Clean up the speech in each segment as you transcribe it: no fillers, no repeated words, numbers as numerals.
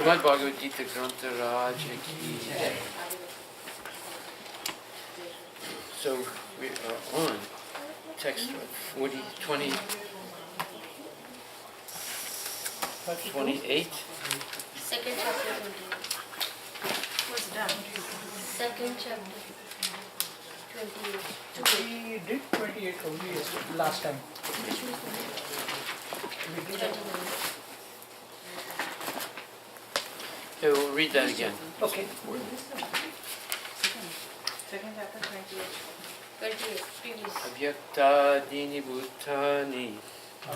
Srimad Bhagavad Gita Grantha Raja Ki Jai. So we are on text 40, 20, 28. Second chapter 28. Was done. Second chapter 28. We did 28 only last time. We did 29. Okay, we'll read that again. Okay. Second chapter 28. 28. Previous. Avyaktadini bhutani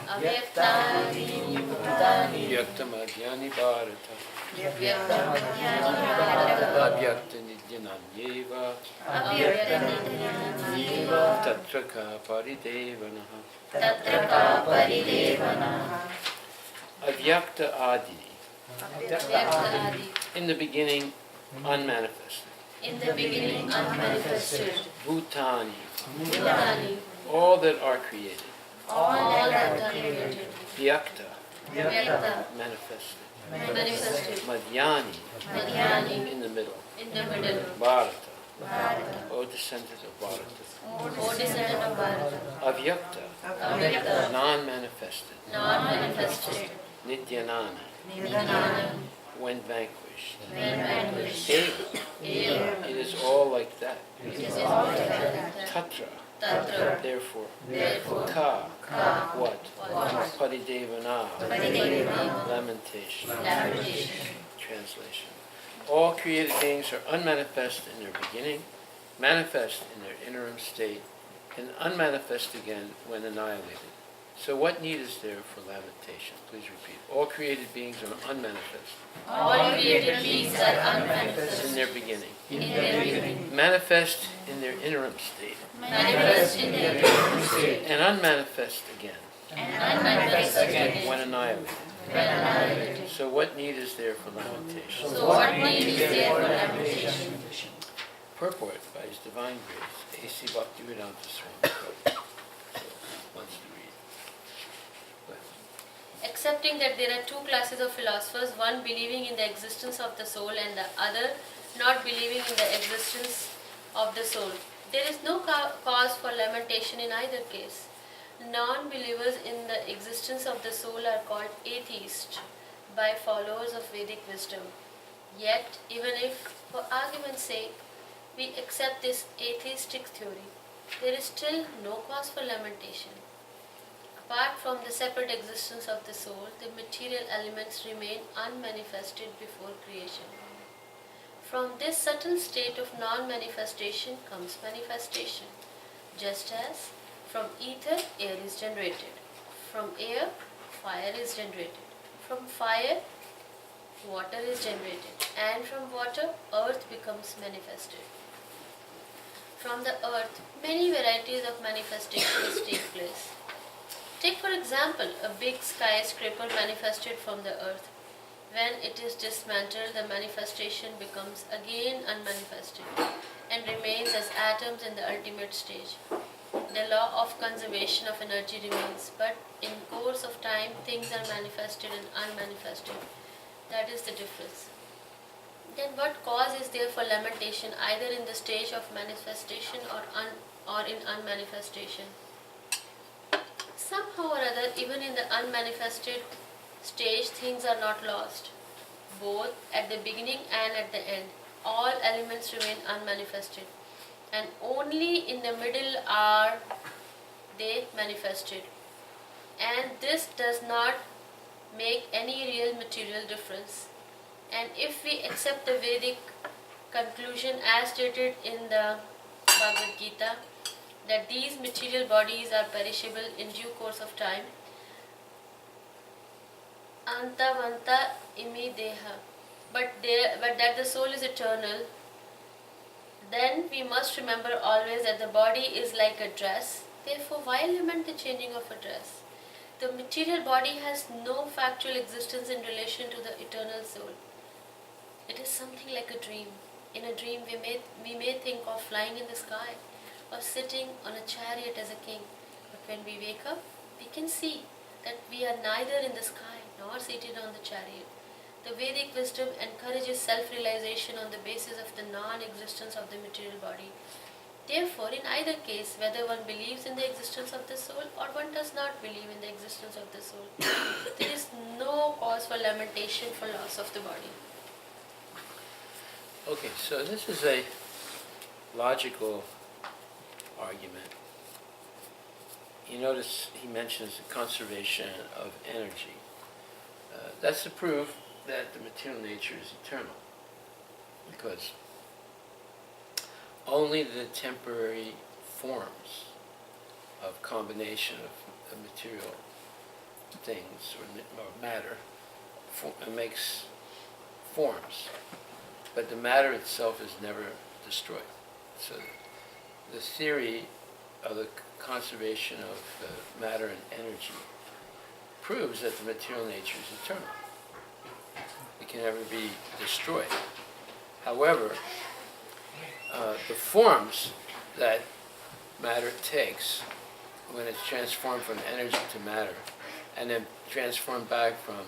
Avyaktani bhutani vyaktamadhyani bharata avyakta nidyananyeva Avyaktani tatra ka paridevanaha. Tatra ka paridevana Avyakta adini. Avyakta adi. In the beginning, unmanifested. In the beginning unmanifested. Bhutani. Bhutani. All that are created. All that are created. Vyakta. Vyakta. Manifested. Manifested. Madhyani. Madhyani. In the middle. In the middle. Bharata. Bharata. O descendant of Bharata. O descendant of Bharata. Avyakta. Avyakta. Non-manifested. Non-manifested. Nityanani. Nidana. When vanquished. When vanquished. Eva. Eva. It is all like that. It is all like that. Tatra. Tatra. Therefore. Therefore. Ka. Ka. What? What? Paridevana. Paridevana. Lamentation. Lamentation. Translation. All created beings are unmanifest in their beginning, manifest in their interim state, and unmanifest again when annihilated. So what need is there for lamentation? Please repeat. All created beings are unmanifest All created beings are unmanifest in their beginning, in their beginning, manifest in their interim state, manifest in their interim state, and unmanifest again and unmanifest again when annihilated. when annihilated. So what need is there for lamentation? So what need is there for lamentation? Purport by His Divine Grace, A.C. Bhaktivedanta Swami Prabhupada. Wants to read. Go ahead. Accepting that there are two classes of philosophers, one believing in the existence of the soul and the other not believing in the existence of the soul. There is no cause for lamentation in either case. Non-believers in the existence of the soul are called atheists by followers of Vedic wisdom. Yet, even if, for argument's sake, we accept this atheistic theory, there is still no cause for lamentation. Apart from the separate existence of the soul, the material elements remain unmanifested before creation. From this subtle state of non-manifestation comes manifestation, just as from ether, air is generated. From air, fire is generated. From fire, water is generated. And from water, earth becomes manifested. From the earth, many varieties of manifestations take place. Take for example, a big skyscraper manifested from the earth. When it is dismantled, the manifestation becomes again unmanifested and remains as atoms in the ultimate stage. The law of conservation of energy remains, but in course of time, things are manifested and unmanifested. That is the difference. Then what cause is there for lamentation either in the stage of manifestation or in unmanifestation? Somehow or other, even in the unmanifested stage, things are not lost. Both at the beginning and at the end, all elements remain unmanifested. And only in the middle are they manifested. And this does not make any real material difference. And if we accept the Vedic conclusion as stated in the Bhagavad Gita, that these material bodies are perishable in due course of time, antavanta imi deha, but that the soul is eternal, then we must remember always that the body is like a dress. Therefore, why lament the changing of a dress? The material body has no factual existence in relation to the eternal soul. It is something like a dream. In a dream, we may think of flying in the sky or sitting on a chariot as a king. But when we wake up, we can see that we are neither in the sky nor seated on the chariot. The Vedic wisdom encourages self-realization on the basis of the non-existence of the material body. Therefore, in either case, whether one believes in the existence of the soul or one does not believe in the existence of the soul, there is no cause for lamentation for loss of the body. Okay, so this is a logical argument. You notice he mentions the conservation of energy. That's to prove that the material nature is eternal, because only the temporary forms of combination of material things or matter makes forms, but the matter itself is never destroyed. So the theory of the conservation of matter and energy proves that the material nature is eternal. It can never be destroyed. However, the forms that matter takes when it's transformed from energy to matter and then transformed back from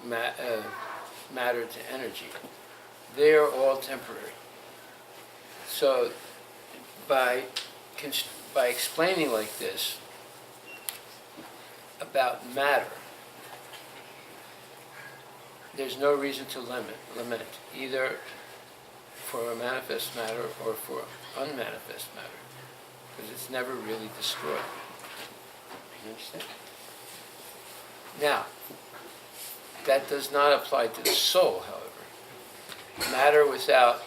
matter to energy, they are all temporary. So by explaining like this about matter, there's no reason to lament either for a manifest matter or for unmanifest matter, because it's never really destroyed. You understand? Now, that does not apply to the soul, however. Matter without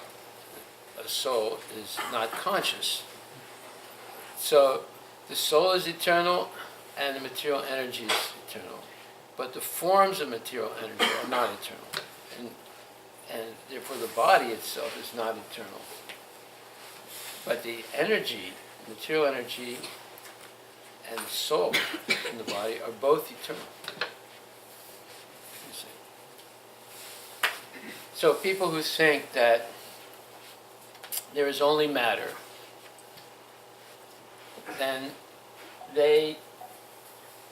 a soul is not conscious. So the soul is eternal and the material energy is eternal. But the forms of material energy are not eternal. And therefore the body itself is not eternal. But the energy, material energy, and the soul in the body are both eternal. You see. So people who think that there is only matter, then they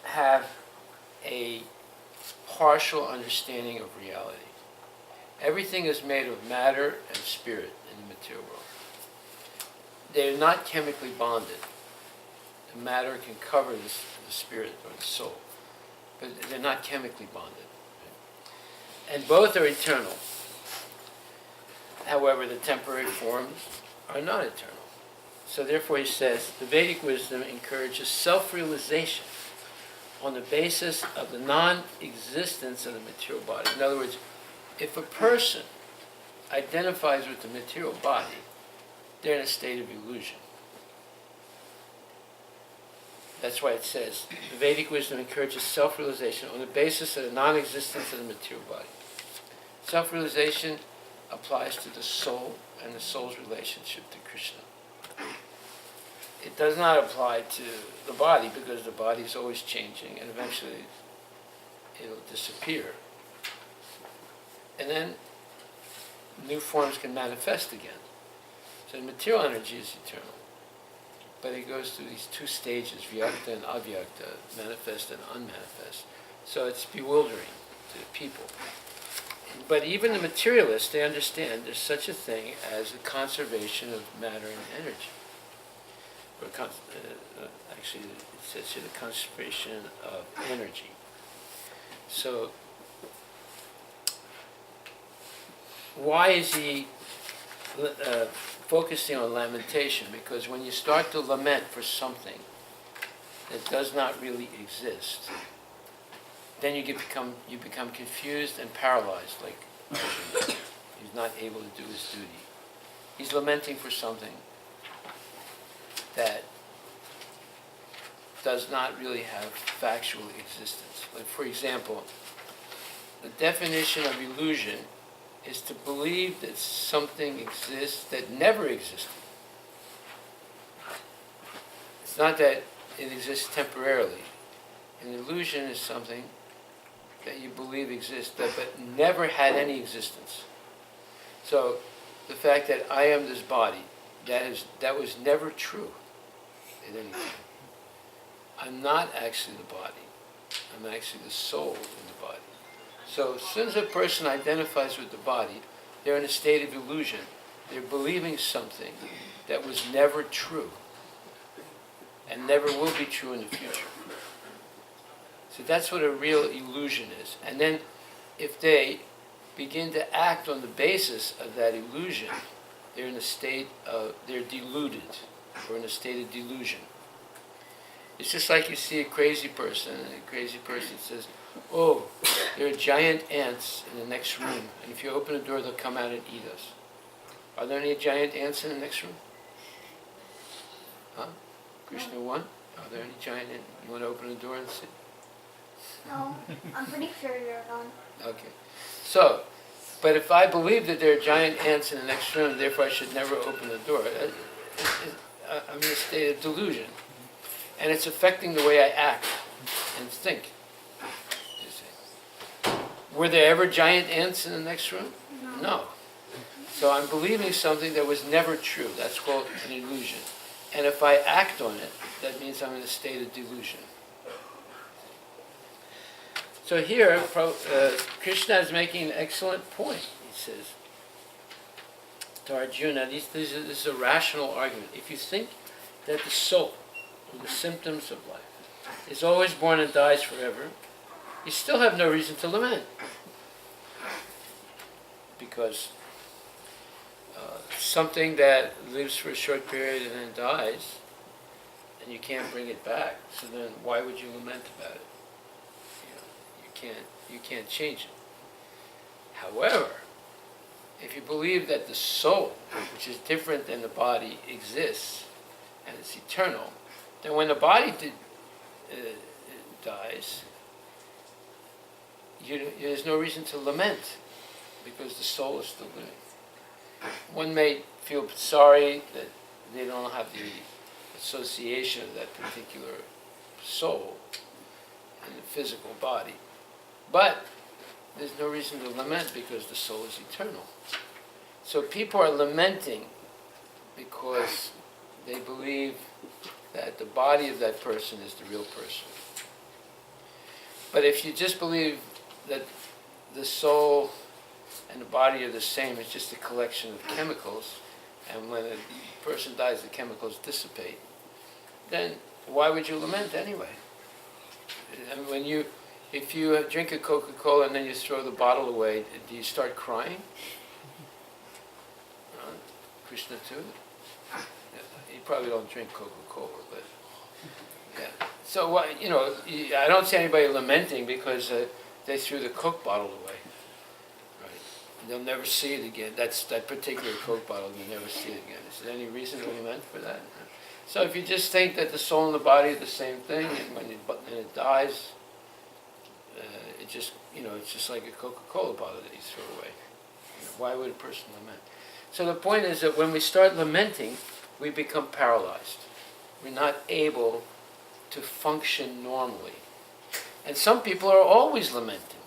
have a partial understanding of reality. Everything is made of matter and spirit in the material world. They are not chemically bonded. The matter can cover the spirit or the soul, but they're not chemically bonded. And both are eternal. However, the temporary forms are not eternal. So therefore he says, the Vedic wisdom encourages self-realization on the basis of the non-existence of the material body. In other words, if a person identifies with the material body, they're in a state of illusion. That's why it says, the Vedic wisdom encourages self-realization on the basis of the non-existence of the material body. Self-realization applies to the soul and the soul's relationship to Krishna. It does not apply to the body, because the body is always changing and eventually it'll disappear. And then new forms can manifest again. So the material energy is eternal. But it goes through these two stages, vyakta and avyakta, manifest and unmanifest. So it's bewildering to the people. But even the materialists, they understand there's such a thing as the conservation of matter and energy. Or actually, it says here the conservation of energy. So, why is he focusing on lamentation? Because when you start to lament for something that does not really exist, then you become confused and paralyzed, like Arjuna. He's not able to do his duty. He's lamenting for something that does not really have factual existence. Like, for example, the definition of illusion is to believe that something exists that never existed. It's not that it exists temporarily. An illusion is something that you believe exists but never had any existence. So the fact that I am this body, that was never true at any time. I'm not actually the body. I'm actually the soul in the body. So as soon as a person identifies with the body, they're in a state of illusion. They're believing something that was never true and never will be true in the future. So that's what a real illusion is. And then if they begin to act on the basis of that illusion, they're in a state of, they're deluded, or in a state of delusion. It's just like you see a crazy person, and the crazy person says, oh, there are giant ants in the next room, and if you open the door, they'll come out and eat us. Are there any giant ants in the next room? Huh? Krishna 1? Are there any giant ants? You want to open the door and see? No, I'm pretty sure they're gone. Okay. So, but if I believe that there are giant ants in the next room, therefore I should never open the door, I'm in a state of delusion. And it's affecting the way I act and think. You see. Were there ever giant ants in the next room? No. So I'm believing something that was never true. That's called an illusion. And if I act on it, that means I'm in a state of delusion. So here, Krishna is making an excellent point. He says to Arjuna, this is a rational argument. If you think that the soul, or the symptoms of life, is always born and dies forever, you still have no reason to lament. Because something that lives for a short period and then dies, and you can't bring it back, so then why would you lament about it? You can't change it. However, if you believe that the soul, which is different than the body, exists and it's eternal, then when the body dies, there's no reason to lament because the soul is still living. One may feel sorry that they don't have the association of that particular soul in the physical body. But there's no reason to lament because the soul is eternal. So people are lamenting because they believe that the body of that person is the real person. But if you just believe that the soul and the body are the same, it's just a collection of chemicals, and when a person dies, the chemicals dissipate, then why would you lament anyway? And if you drink a Coca-Cola and then you throw the bottle away, do you start crying? Krishna too? You probably don't drink Coca-Cola, but yeah. So I don't see anybody lamenting because they threw the Coke bottle away. Right? They'll never see it again. That particular Coke bottle, you'll never see it again. Is there any reason to lament for that? So if you just think that the soul and the body are the same thing, and when it dies, it's just like a Coca-Cola bottle that you throw away. Why would a person lament? So the point is that when we start lamenting, we become paralyzed. We're not able to function normally. And some people are always lamenting.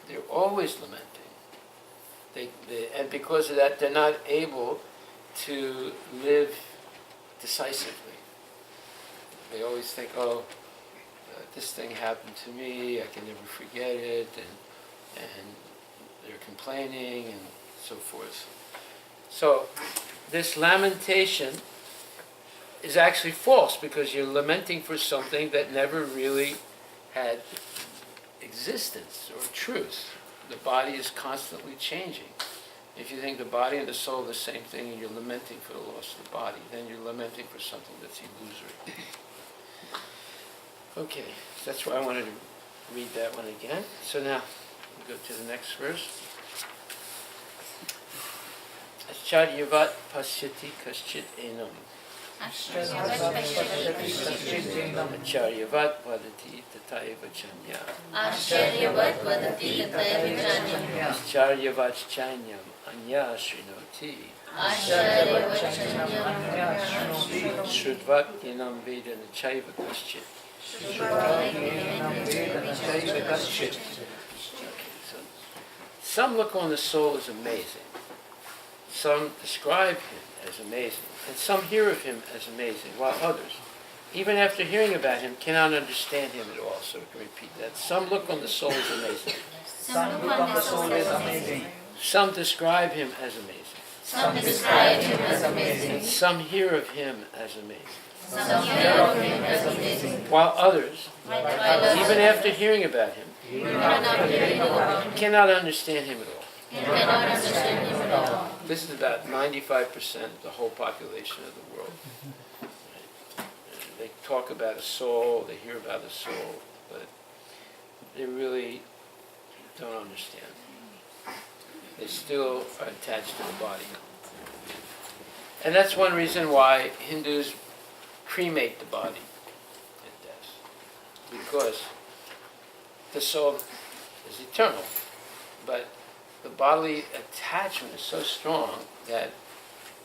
They're always lamenting. And because of that, they're not able to live decisively. They always think, this thing happened to me, I can never forget it, and they're complaining and so forth. So this lamentation is actually false because you're lamenting for something that never really had existence or truth. The body is constantly changing. If you think the body and the soul are the same thing and you're lamenting for the loss of the body, then you're lamenting for something that's illusory. Okay, that's why I wanted to read that one again. So now, we go to the next verse. Acharyavat pasyati kaschit enam. Acharyavat vadati tataiva chanya. Ascharyavat vadati tataiva chanya. Acharyavat chanyam anya srinoti. Ascharyavat chanyam anya srinoti. Shrudvat enam vedana chaiva kaschit. Some look on the soul as amazing. Some describe him as amazing. And some hear of him as amazing, while others, even after hearing about him, cannot understand him at all. So we can repeat that. Some look on the soul as amazing. Some look on the soul is amazing. Some describe him as amazing. Some describe him as amazing. And some hear of him as amazing. Some hear of him as amazing. While others, While others, even after hearing about him, even after hearing about him, cannot understand him at all. cannot understand him at all. This is about 95% of the whole population of the world. They talk about a soul, they hear about a soul, but they really don't understand. They still are attached to the body. And that's one reason why Hindus cremate the body at death. Because the soul is eternal, but the bodily attachment is so strong that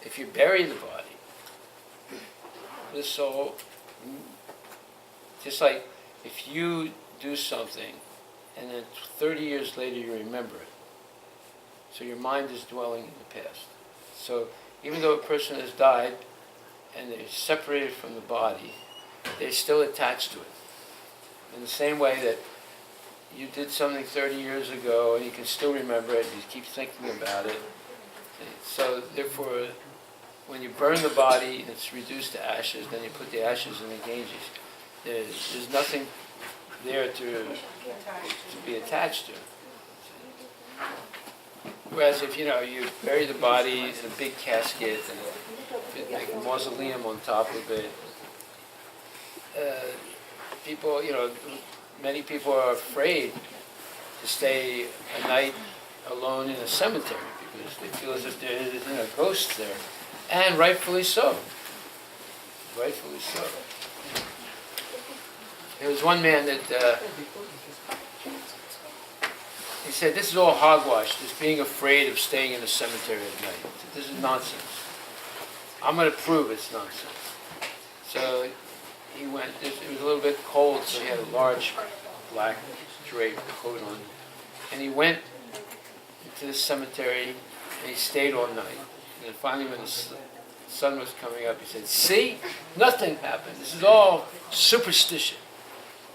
if you bury the body, the soul, just like if you do something and then 30 years later you remember it, so your mind is dwelling in the past. So even though a person has died and they're separated from the body, they're still attached to it. In the same way that you did something 30 years ago and you can still remember it, you keep thinking about it. So therefore, when you burn the body and it's reduced to ashes, then you put the ashes in the Ganges. There's nothing there to be attached to. Whereas if you bury the body in a big casket and a big mausoleum on top of it, people, many people are afraid to stay a night alone in a cemetery because they feel as if there's ghosts there, and rightfully so. Rightfully so. There was one man that he said, "This is all hogwash. This being afraid of staying in a cemetery at night. This is nonsense. I'm going to prove it's nonsense." So he went. It was a little bit cold, so he had a large black draped coat on, and he went into the cemetery and he stayed all night. And then finally, when the sun was coming up, he said, "See, nothing happened. This is all superstition."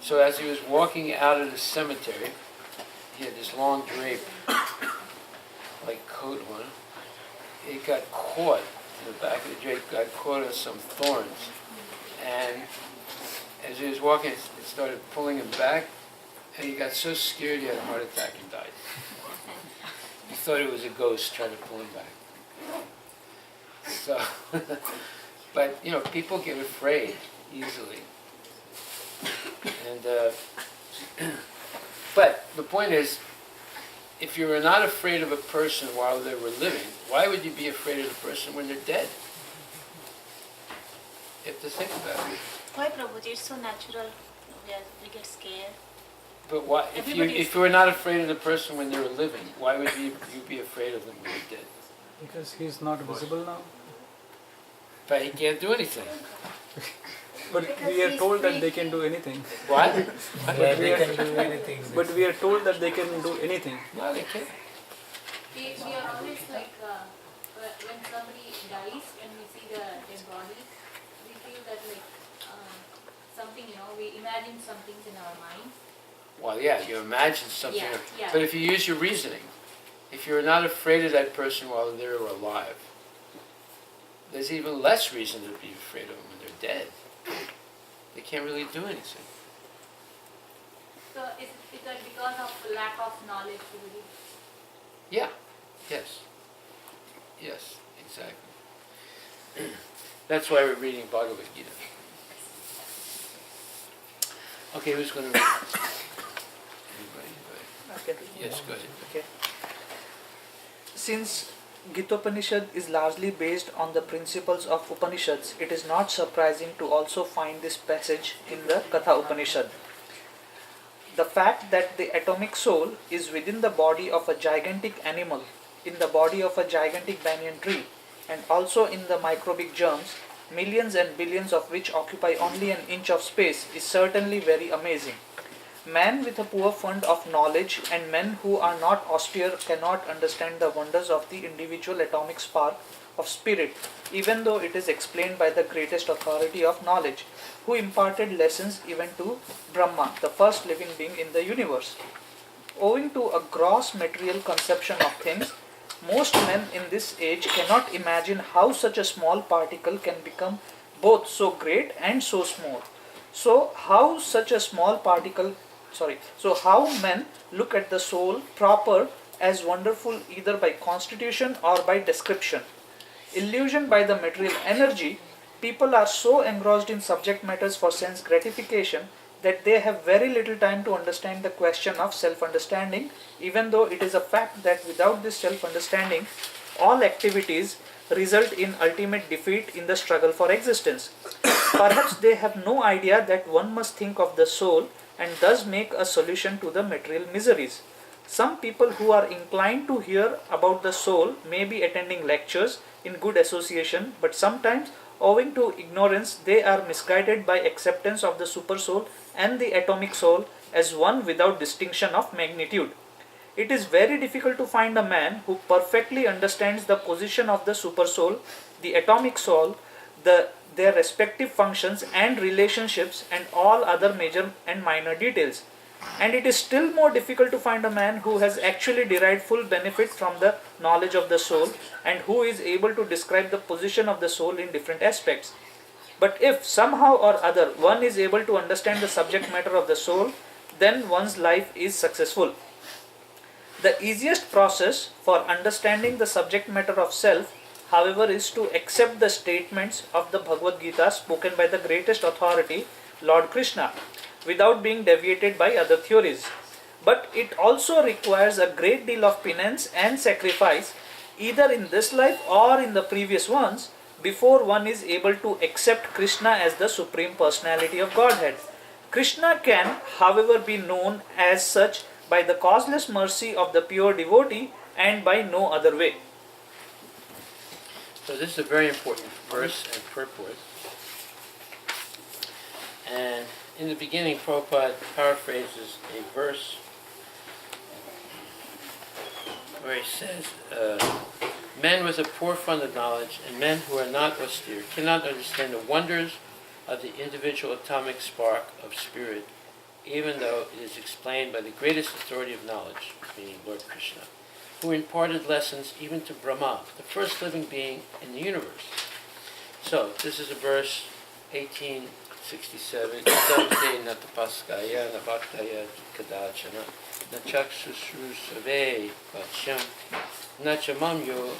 So as he was walking out of the cemetery, he had this long drape, like coat on. It got caught, the back of the drape got caught on some thorns. And as he was walking, it started pulling him back, and he got so scared he had a heart attack and died. He thought it was a ghost trying to pull him back. So, but people get afraid easily. And but the point is, if you were not afraid of a person while they were living, why would you be afraid of the person when they're dead? You have to think about it. Why, Prabhuji? It's so natural. We get scared. But why, if you were not afraid of the person when they were living, why would you be afraid of them when they're dead? Because he's not visible now. But he can't do anything. But we are told that they can do anything. What? They can do anything. But we are told that they can do anything. No, they can't. We are always like, when somebody dies and we see the dead body, we feel that something, we imagine some things in our mind. Well, yeah, you imagine something. Yeah. But if you use your reasoning, if you're not afraid of that person while they're alive, there's even less reason to be afraid of them when they're dead. They can't really do anything. So is that because of lack of knowledge, you believe? Yeah. Yes. Yes, exactly. That's why we're reading Bhagavad Gita. Okay, who's going to read? Anybody? Okay. Yes, go ahead. Okay. Since Gitopanishad is largely based on the principles of Upanishads, it is not surprising to also find this passage in the Katha Upanishad. The fact that the atomic soul is within the body of a gigantic animal, in the body of a gigantic banyan tree, and also in the microbic germs, millions and billions of which occupy only an inch of space, is certainly very amazing. Man with a poor fund of knowledge and men who are not austere cannot understand the wonders of the individual atomic spark of spirit, even though it is explained by the greatest authority of knowledge. who imparted lessons even to Brahma, the first living being in the universe. Owing to a gross material conception of things, most men in this age cannot imagine how such a small particle can become both so great and so small. So how men look at the soul proper as wonderful either by constitution or by description. Illusioned by the material energy, people are so engrossed in subject matters for sense gratification that they have very little time to understand the question of self-understanding, even though it is a fact that without this self-understanding, all activities result in ultimate defeat in the struggle for existence. Perhaps they have no idea that one must think of the soul and thus make a solution to the material miseries. Some people who are inclined to hear about the soul may be attending lectures in good association, but sometimes, owing to ignorance, they are misguided by acceptance of the super soul and the atomic soul as one without distinction of magnitude. It is very difficult to find a man who perfectly understands the position of the super soul, the atomic soul, their respective functions and relationships, and all other major and minor details. And it is still more difficult to find a man who has actually derived full benefit from the knowledge of the soul and who is able to describe the position of the soul in different aspects. But if somehow or other one is able to understand the subject matter of the soul, then one's life is successful. The easiest process for understanding the subject matter of self, however, is to accept the statements of the Bhagavad Gita spoken by the greatest authority, Lord Krishna, without being deviated by other theories. But it also requires a great deal of penance and sacrifice, either in this life or in the previous ones, before one is able to accept Krishna as the Supreme Personality of Godhead. Krishna can, however, be known as such by the causeless mercy of the pure devotee and by no other way. So this is a very important verse and purport. And in the beginning, Prabhupada paraphrases a verse where he says, men with a poor fund of knowledge and men who are not austere cannot understand the wonders of the individual atomic spark of spirit, even though it is explained by the greatest authority of knowledge, meaning Lord Krishna, who imparted lessons even to Brahma, the first living being in the universe. So, this is a verse 1867. Idamte natapaskaya nabhaktaya kadachana nachaksusrusave vachyam nachamamyo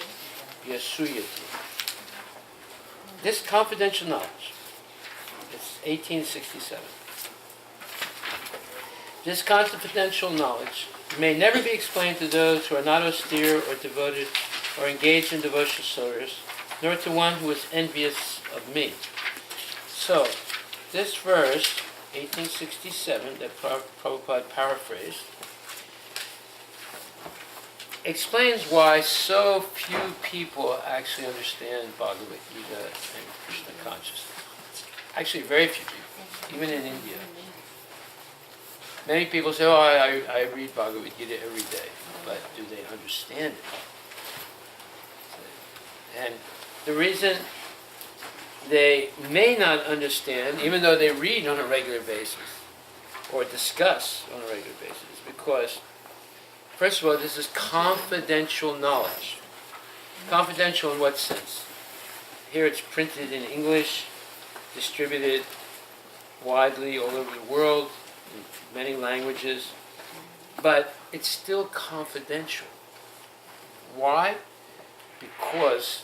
yasuyati. This confidential knowledge, it's 1867. This confidential knowledge may never be explained to those who are not austere or devoted or engaged in devotional service, nor to one who is envious of me. So, this verse, 1867, that Prabhupada paraphrased, explains why so few people actually understand Bhagavad Gita and Krishna consciousness. Actually, very few people, even in India. Many people say, I read Bhagavad Gita every day, but do they understand it? And the reason they may not understand, even though they read on a regular basis, or discuss on a regular basis, is because, first of all, this is confidential knowledge. Confidential in what sense? Here it's printed in English, distributed widely all over the world, in many languages, but it's still confidential. Why? Because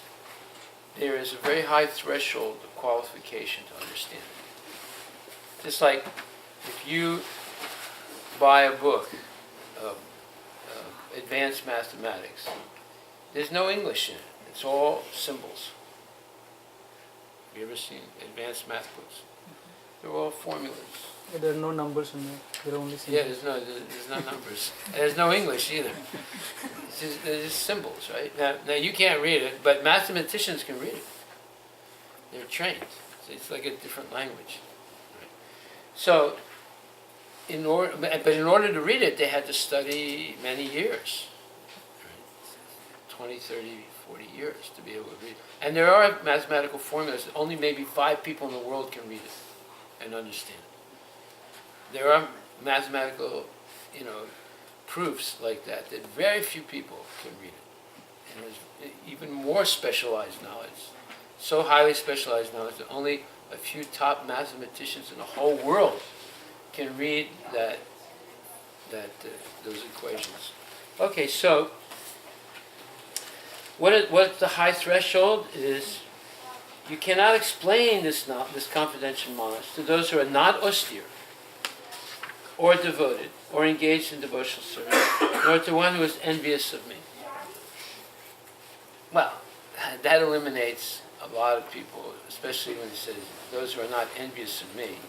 there is a very high threshold of qualification to understand it. Just like if you buy a book of advanced mathematics, there's no English in it. It's all symbols. Have you ever seen advanced math books? They're all formulas. There are no numbers in there. There are only symbols. Yeah, there's no numbers. There's no English either. They're just symbols, right? Now you can't read it, but mathematicians can read it. They're trained. So it's like a different language. Right? So, in order to read it, they had to study many years. Right? 20, 30, 40 years to be able to read it. And there are mathematical formulas that only maybe 5 people in the world can read it. and understand it. There are mathematical, proofs like that very few people can read it. And there's even more specialized knowledge, so highly specialized knowledge that only a few top mathematicians in the whole world can read those equations. Okay, so what's the high threshold is you cannot explain this confidential knowledge to those who are not austere or devoted or engaged in devotional service, nor to one who is envious of me. Well, that eliminates a lot of people, especially when it says those who are not envious of me.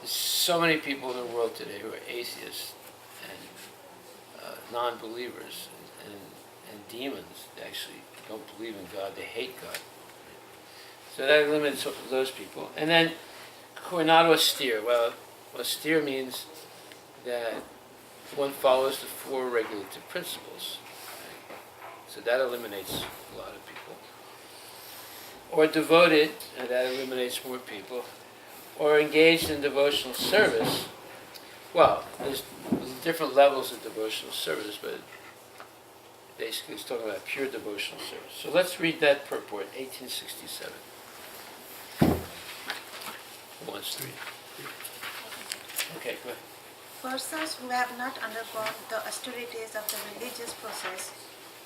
There's so many people in the world today who are atheists and non-believers and demons. They actually don't believe in God. They hate God. So that eliminates those people. And then who are not austere. Well, austere means that one follows the 4 regulative principles. So that eliminates a lot of people. Or devoted, and that eliminates more people. Or engaged in devotional service. Well, there's different levels of devotional service, but basically it's talking about pure devotional service. So let's read that purport, 1867. Who wants to read? Okay, go ahead. Persons who have not undergone the austerities of the religious process,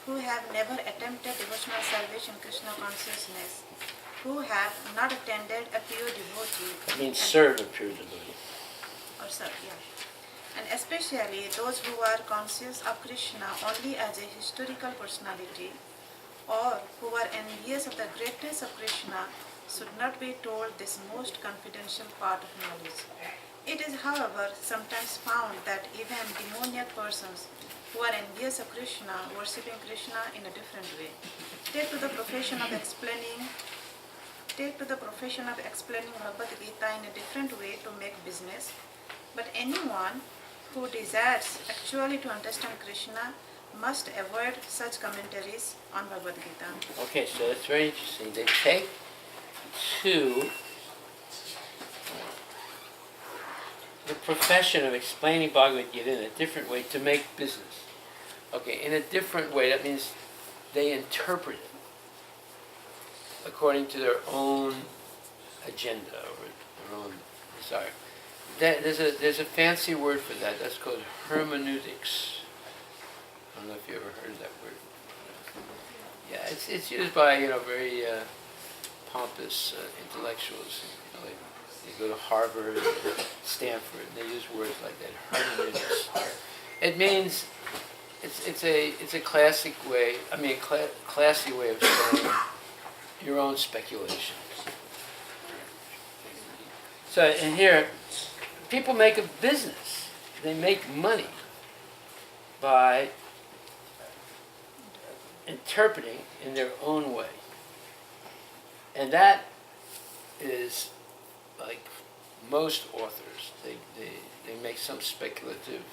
who have never attempted devotional service in Krishna consciousness, who have not attended a pure devotee. That means serve a pure devotee. Or serve, yeah. And especially those who are conscious of Krishna only as a historical personality, or who are envious of the greatness of Krishna, should not be told this most confidential part of knowledge. It is, however, sometimes found that even demoniac persons who are envious of Krishna, worshipping Krishna in a different way, take to the profession of explaining Bhagavad Gita in a different way to make business. But anyone who desires actually to understand Krishna must avoid such commentaries on Bhagavad Gita. Okay, so that's very interesting. They take to the profession of explaining Bhagavad Gita in a different way to make business. Okay, in a different way, that means they interpret it according to their own agenda or their own desire. There's a fancy word for that. That's called hermeneutics. I don't know if you ever heard that word. Yeah, it's used by very pompous intellectuals. They go to Harvard, Stanford, and they use words like that. Hermeneutics. It means it's a classic way. Classy way of saying your own speculations. So in here, people make a business. They make money by interpreting in their own way. And that is like most authors. They make some speculative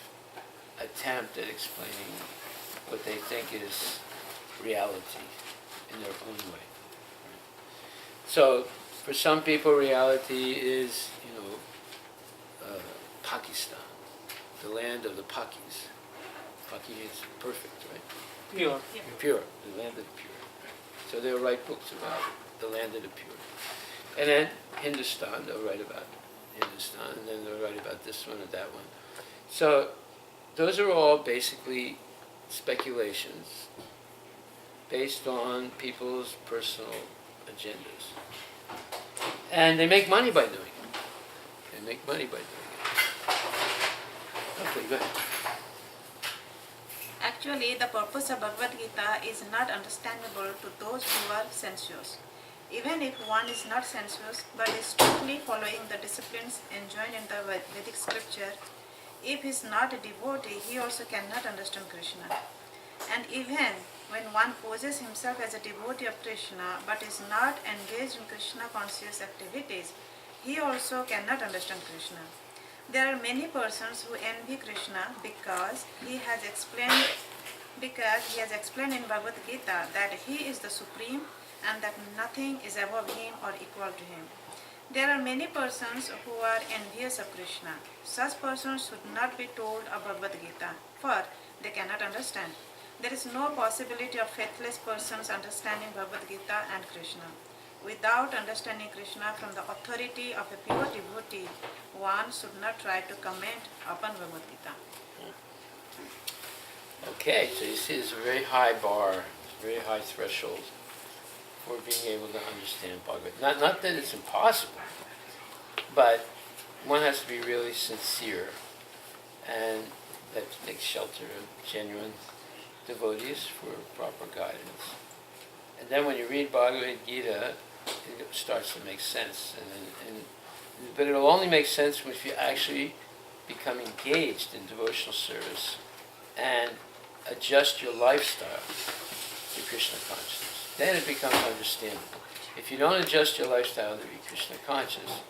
attempt at explaining what they think is reality in their own way. So for some people, reality is, Pakistan, the land of the Pakis. Paki is perfect, right? Pure. Pure, the land of the pure. So they'll write books about the land of the pure. And then Hindustan, they'll write about Hindustan, and then they'll write about this one or that one. So those are all basically speculations based on people's personal agendas. And they make money by doing it. Okay, go ahead. Actually, the purpose of Bhagavad Gita is not understandable to those who are sensuous. Even if one is not sensuous but is strictly following the disciplines enjoined in the Vedic scripture, if he is not a devotee, he also cannot understand Krishna. And even when one poses himself as a devotee of Krishna but is not engaged in Krishna conscious activities, he also cannot understand Krishna. There are many persons who envy Krishna because he has explained in Bhagavad Gita that he is the supreme and that nothing is above him or equal to him. There are many persons who are envious of Krishna. Such persons should not be told of Bhagavad Gita, for they cannot understand. There is no possibility of faithless persons understanding Bhagavad Gita and Krishna. Without understanding Krishna from the authority of a pure devotee, one should not try to comment upon Bhagavad Gita. Okay, so you see it's a very high bar, very high threshold for being able to understand Bhagavad. Not that it's impossible, but one has to be really sincere and that takes shelter of genuine devotees for proper guidance. And then when you read Bhagavad Gita, it starts to make sense. But it'll only make sense if you actually become engaged in devotional service and adjust your lifestyle to Krishna consciousness. Then it becomes understandable. If you don't adjust your lifestyle to be Krishna conscious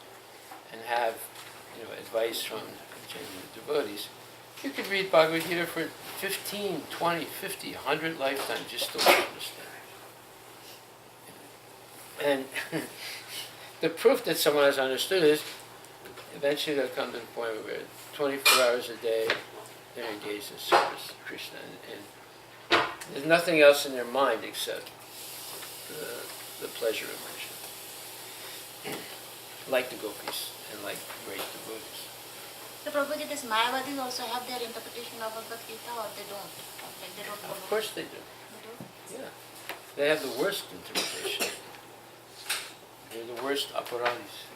and have advice from genuine devotees, you could read Bhagavad Gita for 15, 20, 50, 100 lifetimes, just still don't understand. And the proof that someone has understood is eventually they'll come to the point where 24 hours a day they're engaged in service to Krishna. And there's nothing else in their mind except the pleasure of Krishna. Like the gopis and like great devotees. So Prabhuji, these Mayavadis also have their interpretation of Bhagavad Gita, or they don't? Like they don't follow? Of course they do. They do? Yeah. They have the worst interpretation. They're the worst aparadis.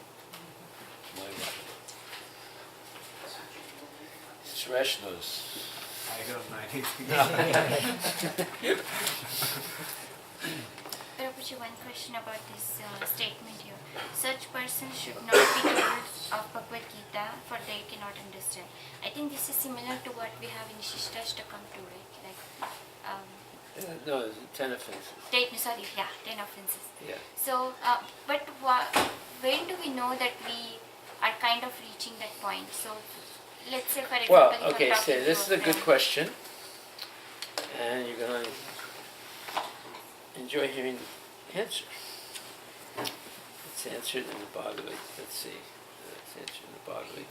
Suresh knows. I don't know anything. Prabhuji, one question about this statement here. Such persons should not be told of Bhagavad Gita, for they cannot understand. I think this is similar to what we have in Shishtastakam too, right? Like, No, there's 10 offenses. 10 offenses. Yeah. So, but when do we know that we are kind of reaching that point? So, let's say for example, Well, if I'm okay, so talking this is to a good friend. question. And you're going to enjoy hearing the answer. It's answered in the Bhagavad. Let's see. It's answered in the Bhagavad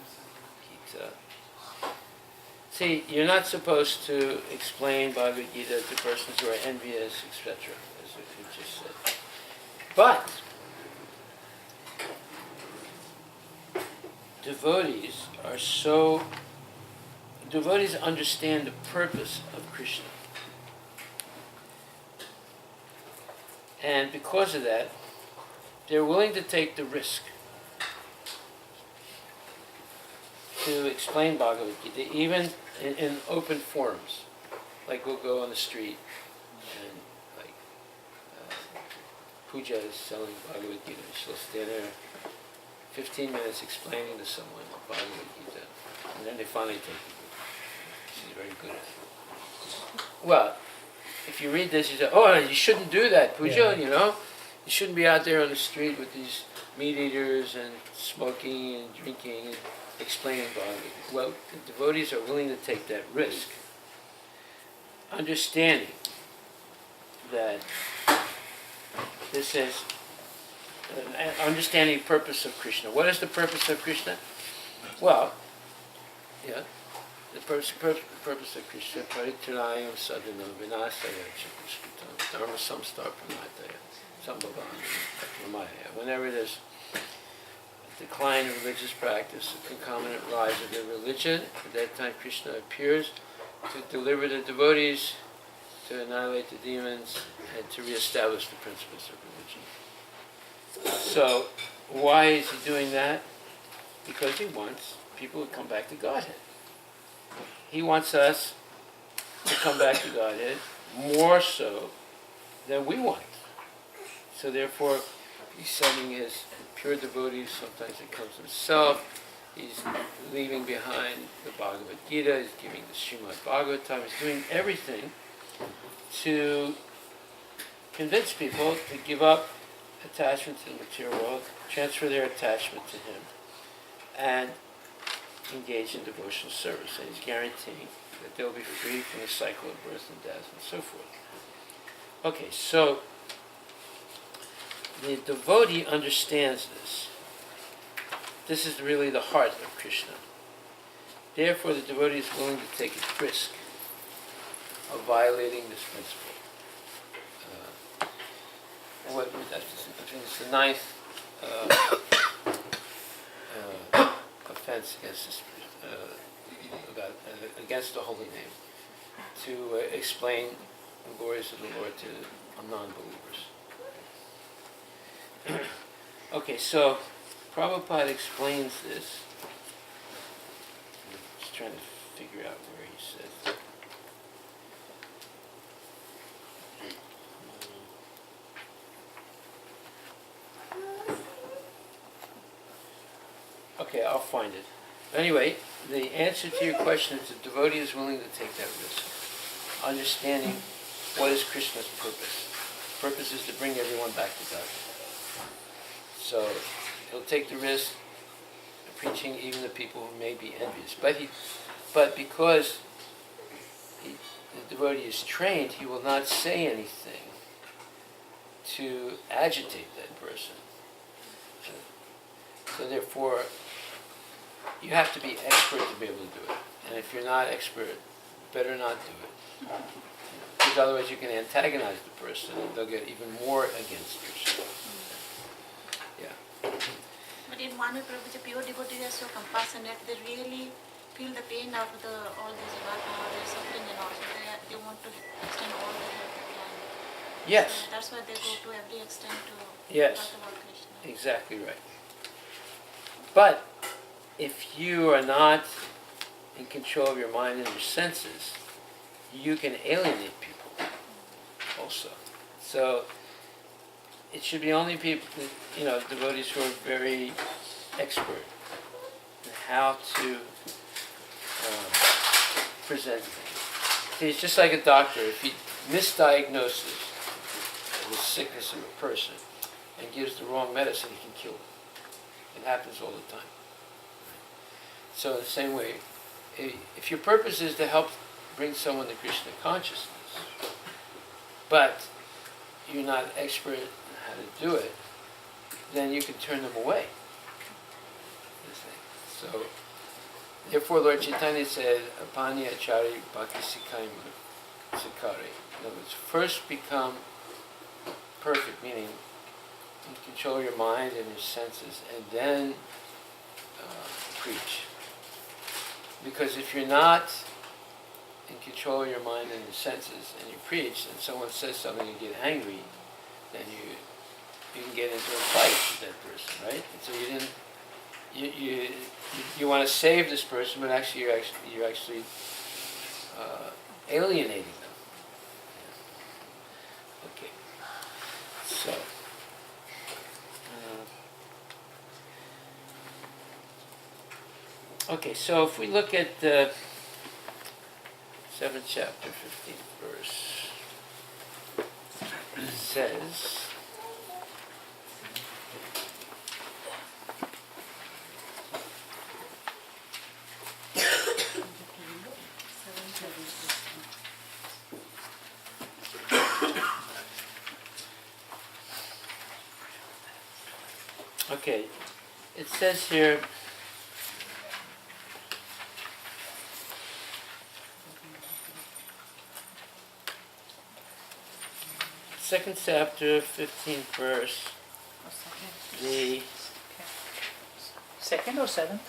Gita. See, you're not supposed to explain Bhagavad Gita to persons who are envious, etc., as you just said. But devotees understand the purpose of Krishna. And because of that, they're willing to take the risk to explain Bhagavad Gita, even in open forums. Like we'll go on the street and like Pooja is selling Bhagavad Gita. She'll stand there 15 minutes explaining to someone Bhagavad Gita, and then they finally take the book. She's very good at it. Well, if you read this, you say, oh, you shouldn't do that, Pooja, You shouldn't be out there on the street with these meat eaters and smoking and drinking and explaining Bhagavad Gita. Well, the devotees are willing to take that risk, understanding that this is understanding the purpose of Krishna. What is the purpose of Krishna? Well, the purpose of Krishna, Paritarayam Sadhanam Vinasaya Chakritam Dharma Samstarpanataya Sambhavana Ramaya. Whenever there's a decline in religious practice, a concomitant rise of their religion, at that time Krishna appears to deliver the devotees, to annihilate the demons, and to reestablish the principles of religion. So, why is he doing that? Because he wants people to come back to Godhead. He wants us to come back to Godhead more so than we want. So therefore, he's sending his pure devotees. Sometimes he comes himself. He's leaving behind the Bhagavad Gita. He's giving the Srimad Bhagavatam. He's doing everything to convince people to give up attachment to the material world, transfer their attachment to him, and engage in devotional service. And he's guaranteeing that they'll be free from the cycle of birth and death and so forth. Okay, so the devotee understands this. This is really the heart of Krishna. Therefore, the devotee is willing to take a risk of violating this principle. I think it's the ninth offense against this, against the holy name, to explain the glories of the Lord to non-believers. Okay, so Prabhupada explains this. I'm just trying to figure out where he says. Okay, I'll find it. Anyway, the answer to your question is the devotee is willing to take that risk, understanding what is Krishna's purpose. Purpose is to bring everyone back to God. So he'll take the risk of preaching even to people who may be envious. But because the devotee is trained, he will not say anything to agitate that person. So therefore, you have to be expert to be able to do it. And if you're not expert, better not do it. Because otherwise you can antagonize the person and they'll get even more against you. Yeah. But in one way, Prabhuji, pure devotees are so compassionate, they really feel the pain of all these their suffering and all. So they want to extend all the help they can. Yes. So that's why they go to every extent to Yes. talk about Krishna. Exactly right. But if you are not in control of your mind and your senses, you can alienate people also. So it should be only people, devotees who are very expert in how to present things. See, it's just like a doctor. If he misdiagnoses the sickness of a person and gives the wrong medicine, he can kill them. It happens all the time. So in the same way, if your purpose is to help bring someone to Krishna consciousness, but you're not expert in how to do it, then you can turn them away. So, therefore Lord Chaitanya said, Apani Achari Bhakti Sikaima Sikari. In other words, first become perfect, meaning you control your mind and your senses, and then preach. Because if you're not in control of your mind and your senses, and you preach, and someone says something and you get angry, then you can get into a fight with that person, right? And so you want to save this person, but actually you're actually alienating them. Okay. So. Okay, so if we look at the 7th chapter, 15th verse, it says, okay, it says here, second chapter, 15th verse, the Second or seventh?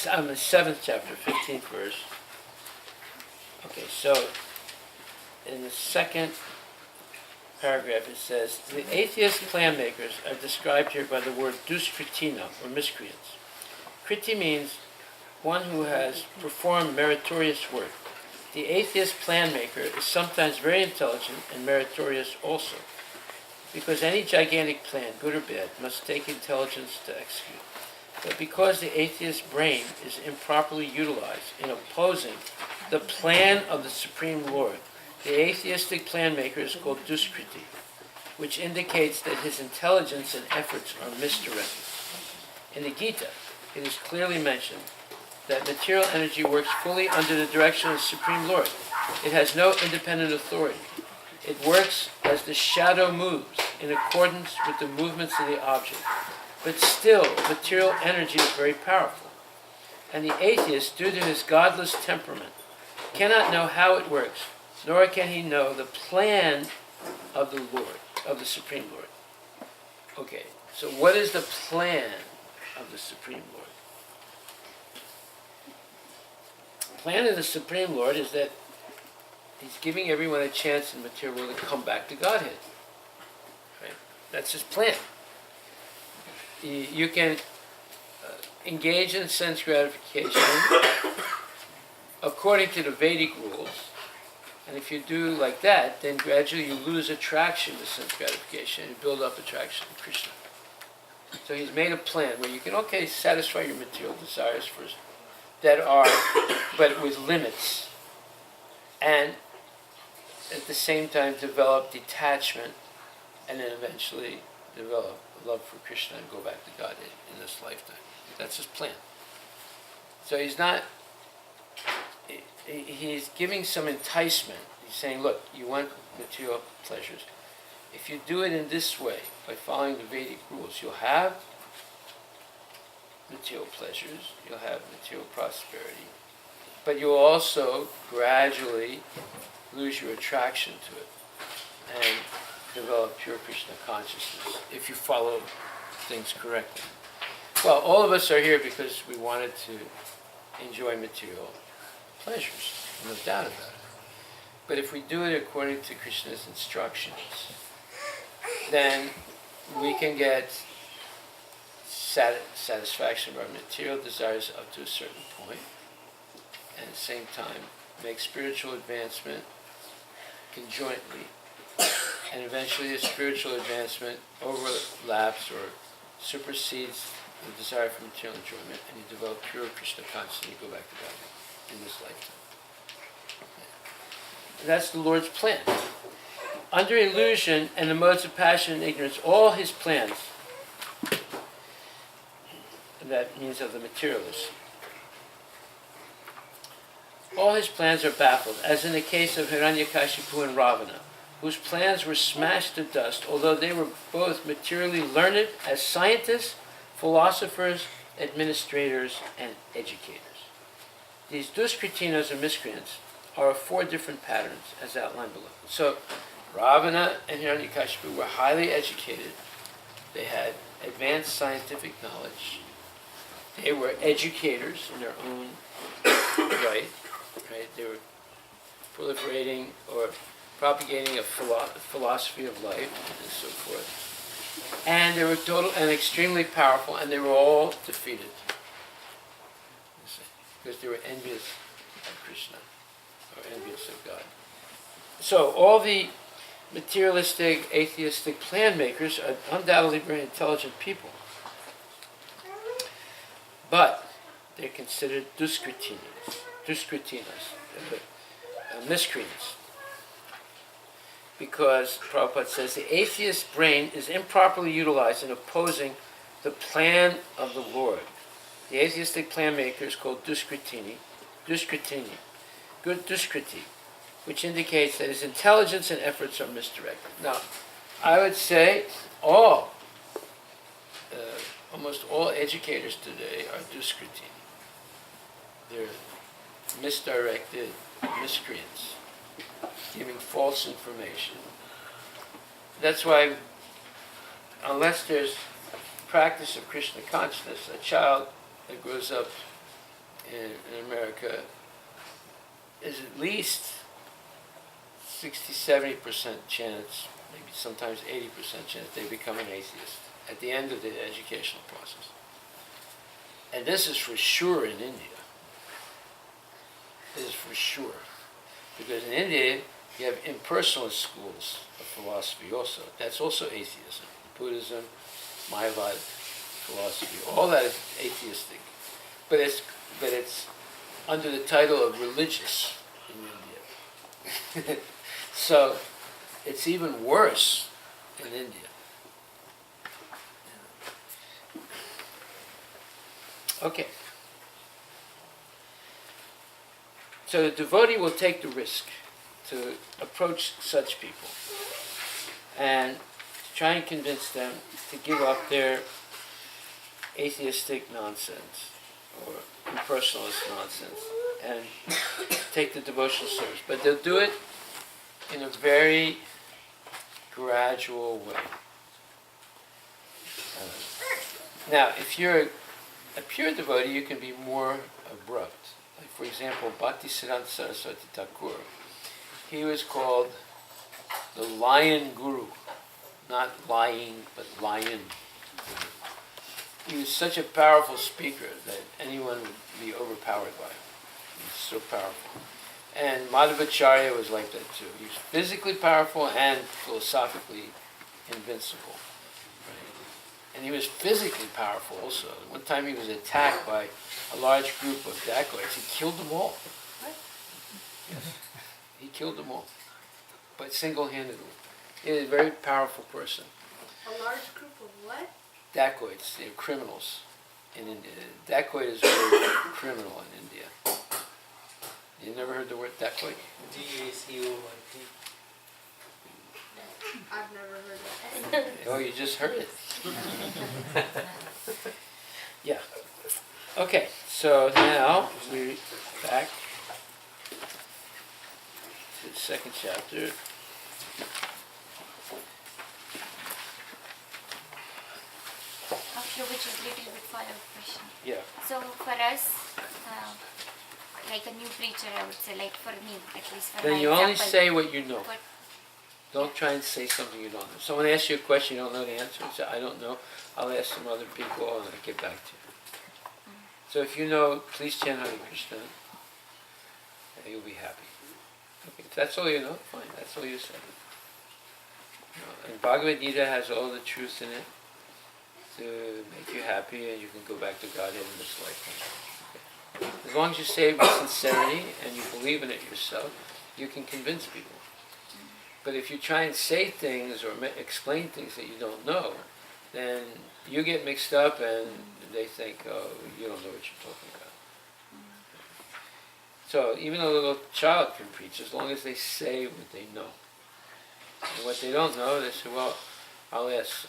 the 7th chapter, 15th verse. Okay, so in the second paragraph it says, the atheist plan makers are described here by the word duskritina, or miscreants. Kriti means one who has performed meritorious work. The atheist plan maker is sometimes very intelligent and meritorious also, because any gigantic plan, good or bad, must take intelligence to execute. But because the atheist brain is improperly utilized in opposing the plan of the Supreme Lord, the atheistic plan maker is called duskriti, which indicates that his intelligence and efforts are misdirected. In the Gita, it is clearly mentioned that material energy works fully under the direction of the Supreme Lord. It has no independent authority. It works as the shadow moves in accordance with the movements of the object. but still material energy is very powerful. And the atheist, due to his godless temperament, cannot know how it works, nor can he know the plan of the Lord, of the Supreme Lord. Okay, so what is the plan of the Supreme Lord? The plan of the Supreme Lord is that he's giving everyone a chance in material world to come back to Godhead. Right? That's his plan. You can engage in sense gratification according to the Vedic rules, and if you do like that, then gradually you lose attraction to sense gratification and build up attraction to Krishna. So he's made a plan where you can, okay, satisfy your material desires first, that are, but with limits, and at the same time develop detachment, and then eventually develop love for Krishna and go back to Godhead in this lifetime. That's his plan. So he's not, he's giving some enticement. He's saying, look, you want material pleasures. If you do it in this way, by following the Vedic rules, you'll have material pleasures, you'll have material prosperity, but you'll also gradually lose your attraction to it and develop pure Krishna consciousness if you follow things correctly. Well, all of us are here because we wanted to enjoy material pleasures, no doubt about it. But if we do it according to Krishna's instructions, then we can get satisfaction of our material desires up to a certain point, and at the same time make spiritual advancement conjointly, and eventually the spiritual advancement overlaps or supersedes the desire for material enjoyment, and you develop pure Krishna consciousness and you go back to God in this lifetime. That's the Lord's plan. Under illusion and the modes of passion and ignorance, all his plans, that means of the materialist, all his plans are baffled, as in the case of Hiranyakashipu and Ravana, whose plans were smashed to dust, although they were both materially learned as scientists, philosophers, administrators, and educators. These duskritinos or miscreants are of 4 different patterns, as outlined below. So, Ravana and Hiranyakashipu were highly educated. They had advanced scientific knowledge. They were educators in their own right. They were proliferating or propagating a philosophy of life and so forth. And they were total and extremely powerful, and they were all defeated. Because they were envious of Krishna, or envious of God. So all the materialistic, atheistic plan makers are undoubtedly very intelligent people. But they're considered duskritinos, miscreants. Because Prabhupada says the atheist brain is improperly utilized in opposing the plan of the Lord. The atheistic plan maker is called duskriti, which indicates that his intelligence and efforts are misdirected. Now, I would say almost all educators today are duskriti. They're misdirected miscreants, giving false information. That's why, unless there's practice of Krishna consciousness, a child that grows up in America is at least 60-70% chance, maybe sometimes 80% chance they become an atheist at the end of the educational process. And this is for sure in India. This is for sure. Because in India, you have impersonalist schools of philosophy also. That's also atheism. Buddhism, Mayavad philosophy, all that is atheistic. But it's under the title of religious in India. So it's even worse in India. Okay. So the devotee will take the risk to approach such people and try and convince them to give up their atheistic nonsense or impersonalist nonsense and take the devotional service. But they'll do it in a very gradual way. Now, if you're a pure devotee, you can be more abrupt. Like, for example, Bhaktisiddhanta Saraswati Thakur, he was called the Lion Guru. Not lying, but lion. He was such a powerful speaker that anyone would be overpowered by him. He was so powerful. And Madhvacharya was like that too. He was physically powerful and philosophically invincible. Right? And he was physically powerful also. One time he was attacked by a large group of dacoits. He killed them all. Yes. He killed them all. But single-handedly. He was a very powerful person. A large group of what? Dacoits, they're criminals in India. Dacoit is a very criminal in India. You never heard the word dacoit? DACOIT. I've never heard of it. Oh, you just heard it. Yeah. Okay, so now we're back to the second chapter. Which is a little bit follow-up question. Yeah. So for us, like a new preacher, I would say, like for me, at least for Then my you only example, say what you know. But Don't try and say something you don't know. Someone asks you a question, you don't know the answer, you say, I don't know. I'll ask some other people and I'll get back to you. So if you know, please chant Hare Krishna, and you'll be happy. Okay, if that's all you know, fine, that's all you say. And Bhagavad Gita has all the truth in it to make you happy, and you can go back to Godhead in this lifetime. Okay. As long as you say it with sincerity and you believe in it yourself, you can convince people. But if you try and say things or explain things that you don't know, then you get mixed up and they think, oh, you don't know what you're talking about. So even a little child can preach as long as they say what they know. And what they don't know, they say, well, I'll ask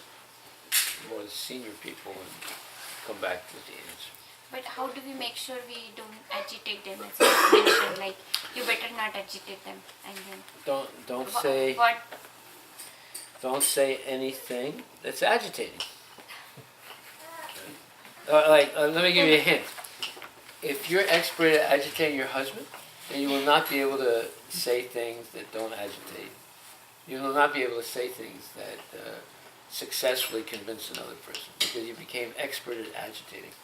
more the senior people and come back with the answer. But how do we make sure we don't agitate them? As you mentioned, like you better not agitate them, and then Don't say anything that's agitating. Let me give you a hint. If you're expert at agitating your husband, then you will not be able to say things that don't agitate. You will not be able to say things that successfully convince another person because you became expert at agitating.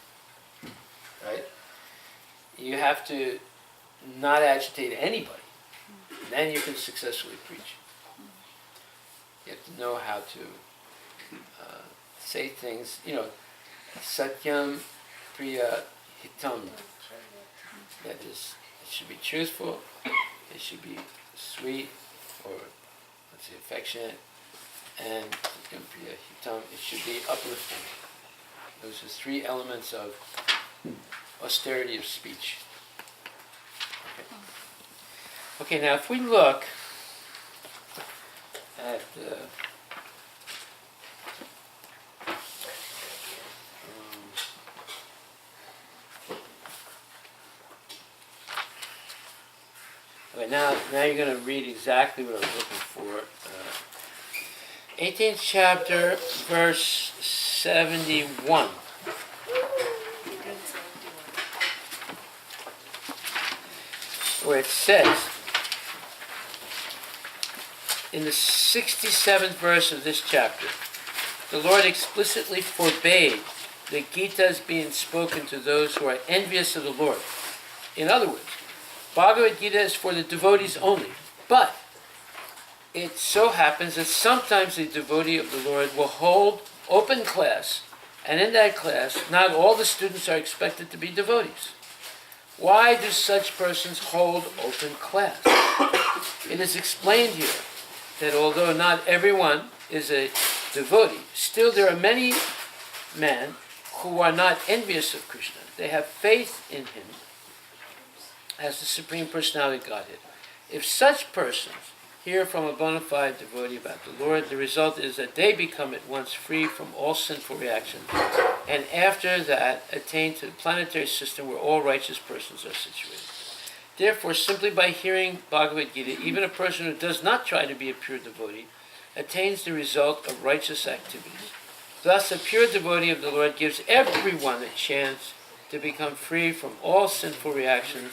Right? You have to not agitate anybody. Then you can successfully preach. You have to know how to say things, satyam priya hitam. That is, it should be truthful, it should be sweet, or let's say affectionate, and satyam priya hitam, it should be uplifting. Those are three elements of austerity of speech. Okay, now if we look at okay, now you're going to read exactly what I was looking for. 18th chapter, verse 71. Where it says, in the 67th verse of this chapter, the Lord explicitly forbade the Gita's being spoken to those who are envious of the Lord. In other words, Bhagavad Gita is for the devotees only, but it so happens that sometimes a devotee of the Lord will hold open class, and in that class, not all the students are expected to be devotees. Why do such persons hold open class? It is explained here that although not everyone is a devotee, still there are many men who are not envious of Krishna. They have faith in him as the Supreme Personality of Godhead. If such persons hear from a bona fide devotee about the Lord, the result is that they become at once free from all sinful reactions, and after that attain to the planetary system where all righteous persons are situated. Therefore, simply by hearing Bhagavad Gita, even a person who does not try to be a pure devotee attains the result of righteous activities. Thus, a pure devotee of the Lord gives everyone a chance to become free from all sinful reactions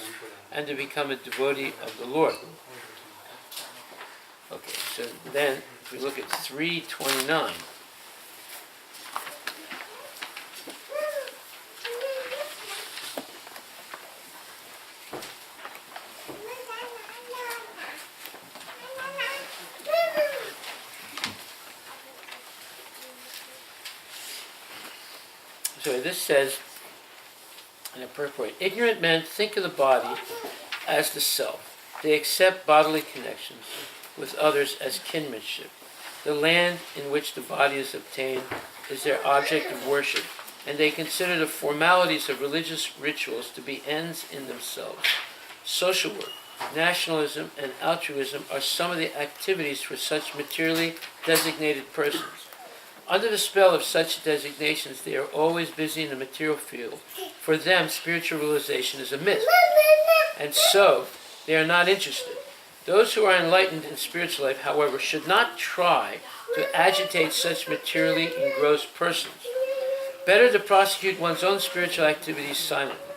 and to become a devotee of the Lord. Okay, so then, if we look at 329, so this says, in a purport, ignorant men think of the body as the self. They accept bodily connections with others as kinship. The land in which the body is obtained is their object of worship, and they consider the formalities of religious rituals to be ends in themselves. Social work, nationalism, and altruism are some of the activities for such materially designated persons. Under the spell of such designations, they are always busy in the material field. For them, spiritual realization is a myth, and so they are not interested. Those who are enlightened in spiritual life, however, should not try to agitate such materially engrossed persons. Better to prosecute one's own spiritual activities silently.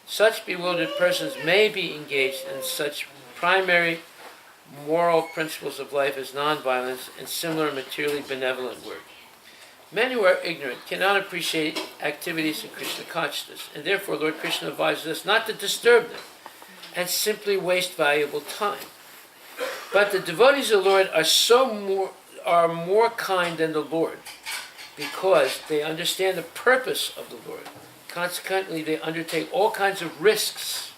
Such bewildered persons may be engaged in such primary moral principles of life as nonviolence and similar materially benevolent work. Men who are ignorant cannot appreciate activities in Krishna consciousness, and therefore Lord Krishna advises us not to disturb them and simply waste valuable time. But the devotees of the Lord are more kind than the Lord, because they understand the purpose of the Lord. Consequently, they undertake all kinds of risks,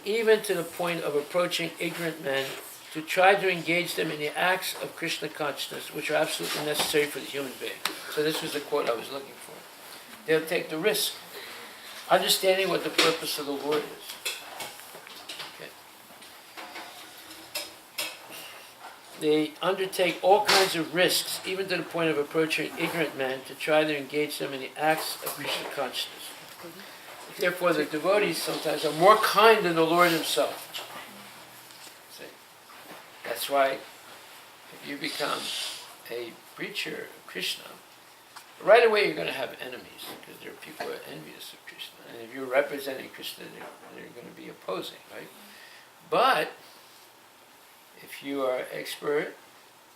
even to the point of approaching ignorant men to try to engage them in the acts of Krishna consciousness, which are absolutely necessary for the human being. So this was the quote I was looking for. They'll take the risk, understanding what the purpose of the Lord is. Okay. They undertake all kinds of risks, even to the point of approaching ignorant men to try to engage them in the acts of Krishna consciousness. Therefore, the devotees sometimes are more kind than the Lord himself. See? That's why if you become a preacher of Krishna, right away you're going to have enemies, because there are people who are envious of Krishna. And if you're representing Krishna, they're going to be opposing, right? But if you are expert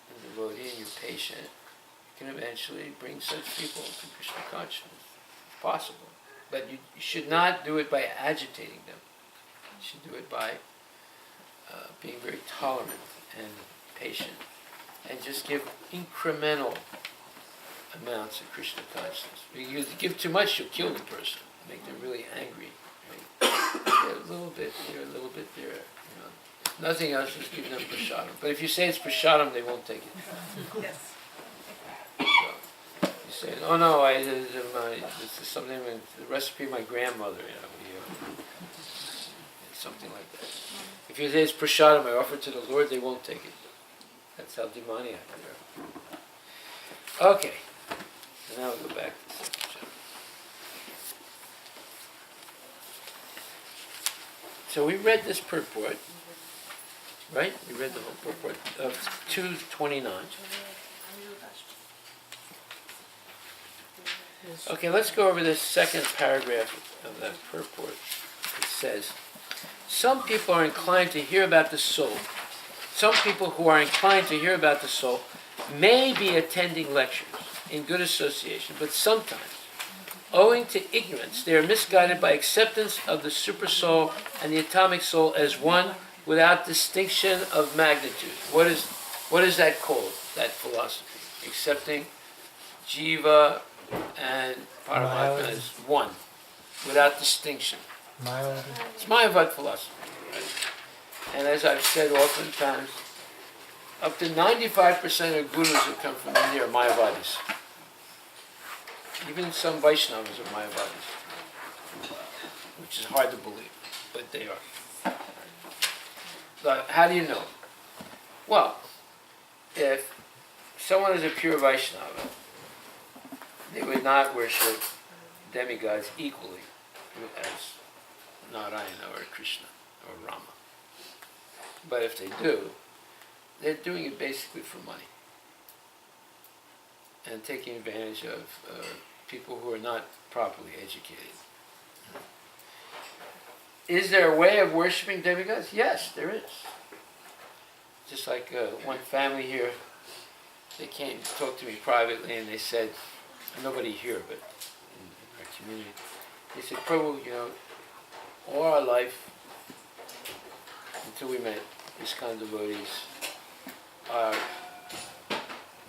and devotee and you're patient, you can eventually bring such people to Krishna consciousness. It's possible. But you should not do it by agitating them. You should do it by being very tolerant and patient, and just give incremental amounts of Krishna consciousness. If you give too much, you'll kill the person, make them really angry. Right? A little bit here, a little bit there. You know. If nothing else, just give them prasadam. But if you say it's prasadam, they won't take it. Yes. So, you say, oh no, this is something with the recipe of my grandmother. Something like that. If you say it's prasadam, I offer it to the Lord, they won't take it. That's how demoniac they are. Okay. So now we'll go back to the second chapter. So we read this purport, right? We read the whole purport of 229. Okay, let's go over this second paragraph of that purport. It says, some people are inclined to hear about the soul. Some people who are inclined to hear about the soul may be attending lectures in good association, but sometimes, owing to ignorance, they are misguided by acceptance of the super soul and the atomic soul as one without distinction of magnitude. What is that called, that philosophy? Accepting Jiva and Paramatma as one, without distinction. It's Mayavad philosophy. Right? And as I've said oftentimes, up to 95% of gurus that come from India are Mayavadis. Even some Vaishnavas are Mayavadis, which is hard to believe, but they are. So how do you know? Well, if someone is a pure Vaishnava, they would not worship demigods equally as Narayana or Krishna or Rama. But if they do, they're doing it basically for money and taking advantage of people who are not properly educated. Is there a way of worshiping demigods? Yes, there is. Just like one family here, they came to talk to me privately and they said, nobody here but in our community, they said, Prabhu, all our life, until we met ISKCON devotees, our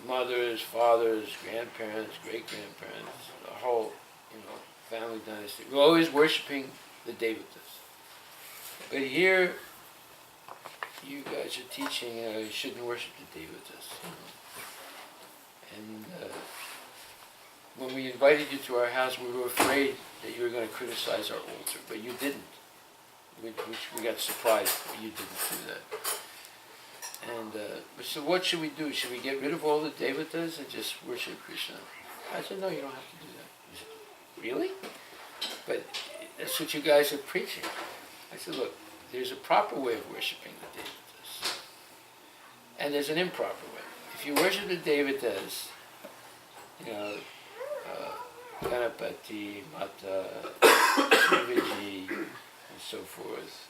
mothers, fathers, grandparents, great-grandparents, the whole, family dynasty, we're always worshiping the Devatas. But here, you guys are teaching you shouldn't worship the Devatas. And when we invited you to our house, we were afraid that you were going to criticize our altar, but you didn't. We got surprised that you didn't do that. And so what should we do? Should we get rid of all the Devatas and just worship Krishna? I said, no, you don't have to do that. He said, really? But that's what you guys are preaching. I said, look, there's a proper way of worshiping the Devatas. And there's an improper way. If you worship the Devatas, Ganapati, Mata, Shivaji, and so forth,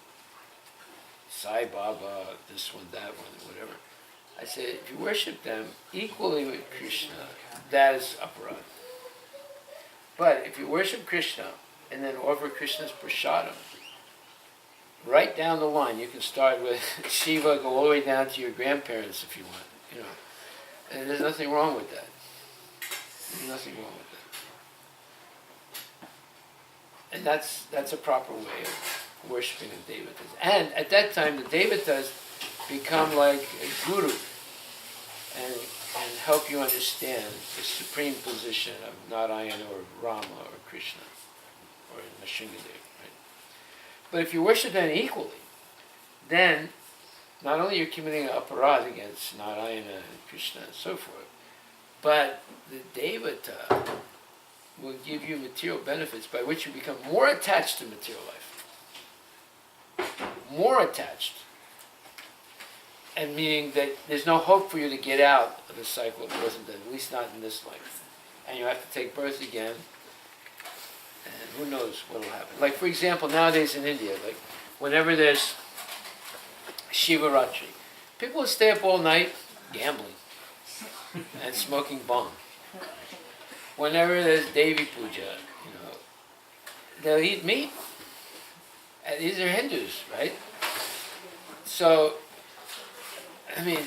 Sai Baba, this one, that one, whatever. I said, if you worship them equally with Krishna, that is aparadha. But if you worship Krishna and then offer Krishna's prasadam, right down the line, you can start with Shiva, go all the way down to your grandparents if you want, And there's nothing wrong with that. There's nothing wrong with that. And that's a proper way of worshiping the Devatas. And at that time, the Devatas become like a guru and help you understand the supreme position of Narayana or Rama or Krishna or Nrsimhadev, right? But if you worship them equally, then not only you're committing an aparadha against Narayana and Krishna and so forth, but the Devata will give you material benefits by which you become more attached to material life. More attached. And meaning that there's no hope for you to get out of the cycle if it wasn't done, at least not in this life. And you have to take birth again, and who knows what will happen. Like, for example, nowadays in India, like, whenever there's Shivaratri, people will stay up all night gambling and smoking bong. Whenever there's Devi Puja, they'll eat meat. And these are Hindus, right? So, I mean,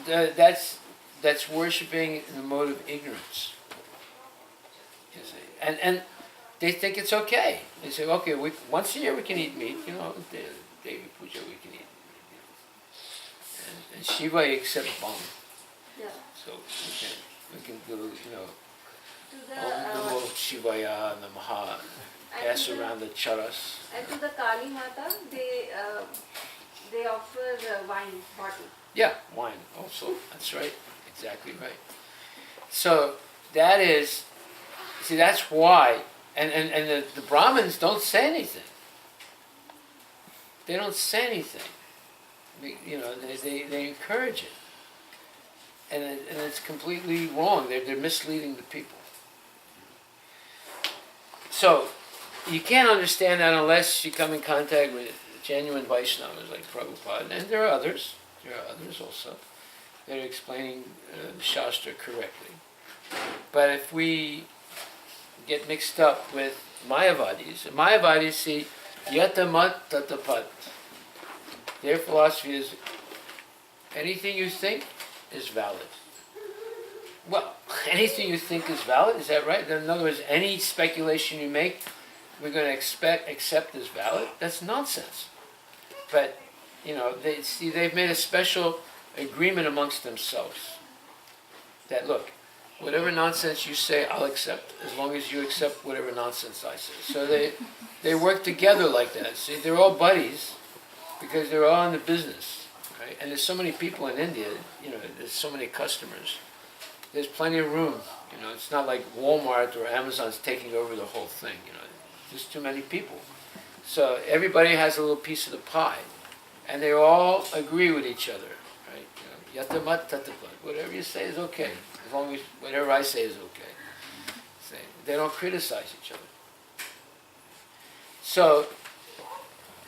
that's worshiping in the mode of ignorance. You see. And they think it's okay. They say, okay, once a year we can eat meat, Devi Puja we can eat. And Shiva accepts bong. Yeah. So we can do, Om Namo Shivaya Namaha, pass around the charas. And to the Kali Mata, they offer wine bottle. Yeah, wine also. That's right. Exactly right. So that is, that's why, and the Brahmins don't say anything. They don't say anything. They encourage it. And it's completely wrong. They're misleading the people. So, you can't understand that unless you come in contact with genuine Vaishnavas like Prabhupada, and there are others also, that are explaining the Shastra correctly. But if we get mixed up with Mayavadis see Yatamat Tatapat. Their philosophy is anything you think is valid. Well, anything you think is valid, is that right? In other words, any speculation you make, we're going to accept as valid? That's nonsense. But, they've made a special agreement amongst themselves that, look, whatever nonsense you say, I'll accept, as long as you accept whatever nonsense I say. So they work together like that. See, they're all buddies because they're all in the business, right? right? And there's so many people in India, there's so many customers. There's plenty of room, it's not like Walmart or Amazon's taking over the whole thing, There's too many people. So everybody has a little piece of the pie, and they all agree with each other, right? Yatamat tatapat, whatever you say is okay, as long as whatever I say is okay. They don't criticize each other. So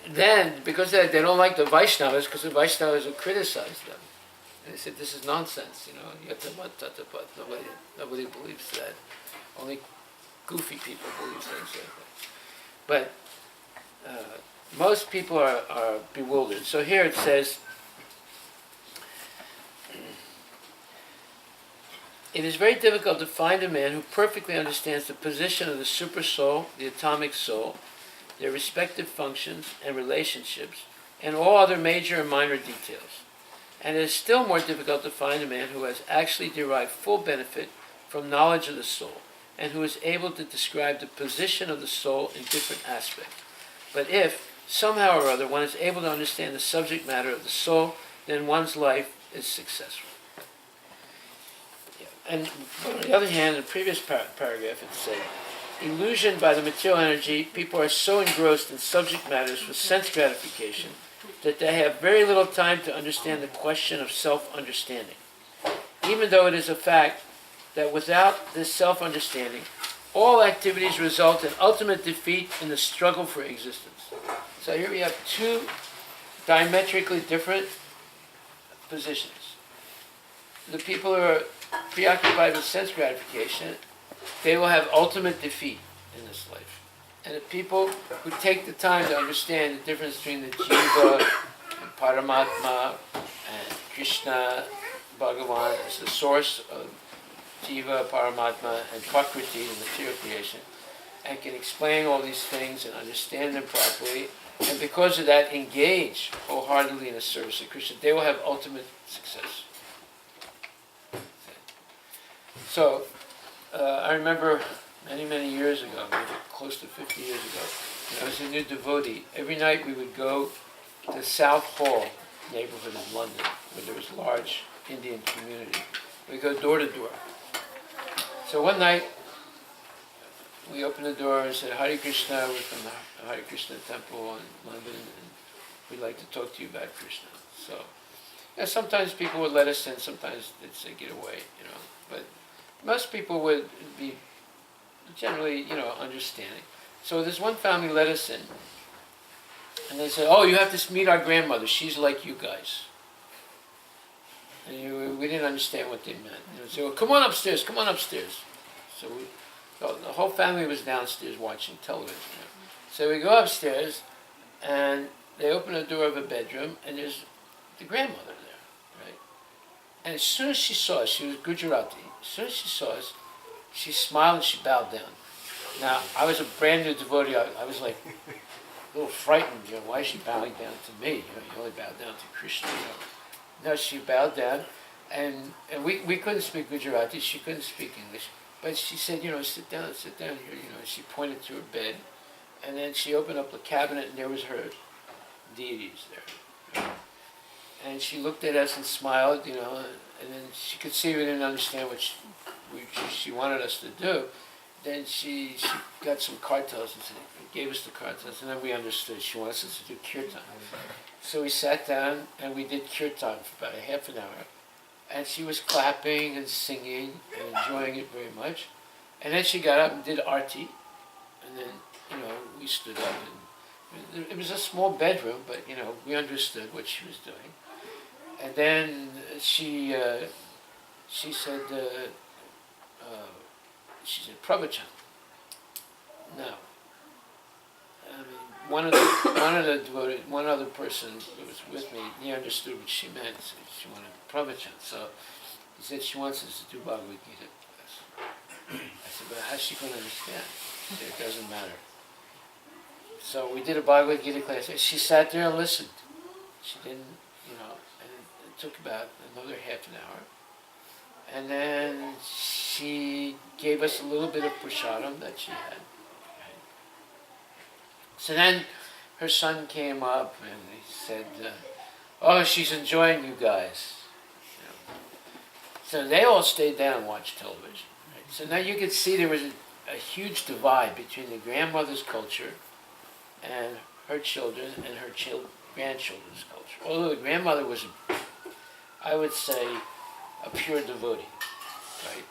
then, because they don't like the Vaishnavas, because the Vaishnavas will criticize them. And they said, this is nonsense, Yatamat tatapat. Nobody believes that. Only goofy people believe things like that. But most people are bewildered. So here it says, it is very difficult to find a man who perfectly understands the position of the super soul, the atomic soul, their respective functions and relationships, and all other major and minor details. And it is still more difficult to find a man who has actually derived full benefit from knowledge of the soul, and who is able to describe the position of the soul in different aspects. But if, somehow or other, one is able to understand the subject matter of the soul, then one's life is successful. And on the other hand, in the previous paragraph it said, illusioned by the material energy, people are so engrossed in subject matters for sense gratification that they have very little time to understand the question of self-understanding. Even though it is a fact that without this self-understanding, all activities result in ultimate defeat in the struggle for existence. So here we have two diametrically different positions. The people who are preoccupied with sense gratification, they will have ultimate defeat in this life. And the people who take the time to understand the difference between the Jiva and Paramatma and Krishna, Bhagavan as the source of Jiva, Paramatma, and Prakriti, the material creation, and can explain all these things and understand them properly, and because of that engage wholeheartedly in the service of Krishna, they will have ultimate success. So, I remember many years ago, maybe close to 50 years ago, when I was a new devotee, every night we would go to the South Hall neighborhood in London, where there was a large Indian community. We'd go door to door. So one night, we opened the door and said, Hare Krishna, we're from the Hare Krishna temple in London, and we'd like to talk to you about Krishna. So, sometimes people would let us in, sometimes they'd say, get away, but most people would be generally, understanding. So this one family let us in, and they said, oh, you have to meet our grandmother, she's like you guys. And we didn't understand what they meant. They would say, well, come on upstairs. So the whole family was downstairs watching television. So we go upstairs, and they open the door of a bedroom, and there's the grandmother there, right? And as soon as she saw us, she was Gujarati, as soon as she saw us, she smiled and she bowed down. Now, I was a brand new devotee, I was like a little frightened, why is she bowing down to me? You only bow down to Krishna, No, she bowed down, and we couldn't speak Gujarati, she couldn't speak English, but she said, sit down here, she pointed to her bed, and then she opened up the cabinet, and there was her deities there. And she looked at us and smiled, and then she could see we didn't understand what she wanted us to do. Then she got some kartals and gave us the kartals, and then we understood she wants us to do kirtan. So we sat down and we did kirtan for about a half an hour, and she was clapping and singing and enjoying it very much. And then she got up and did arti, and then we stood up, and it was a small bedroom, but we understood what she was doing. And then she said, pravachan. Now, one other person who was with me, he understood what she meant. So she wanted pravachan. So he said she wants us to do Bhagavad Gita class. I said, but how's she going to understand? She said, it doesn't matter. So we did a Bhagavad Gita class. She sat there and listened. She didn't, and it took about another half an hour. And then she gave us a little bit of prasadam that she had. So then her son came up and he said, oh, she's enjoying you guys. You know. So they all stayed down and watched television. Right? So now you could see there was a huge divide between the grandmother's culture and her children and her grandchildren's culture. Although the grandmother was, I would say, a pure devotee, right?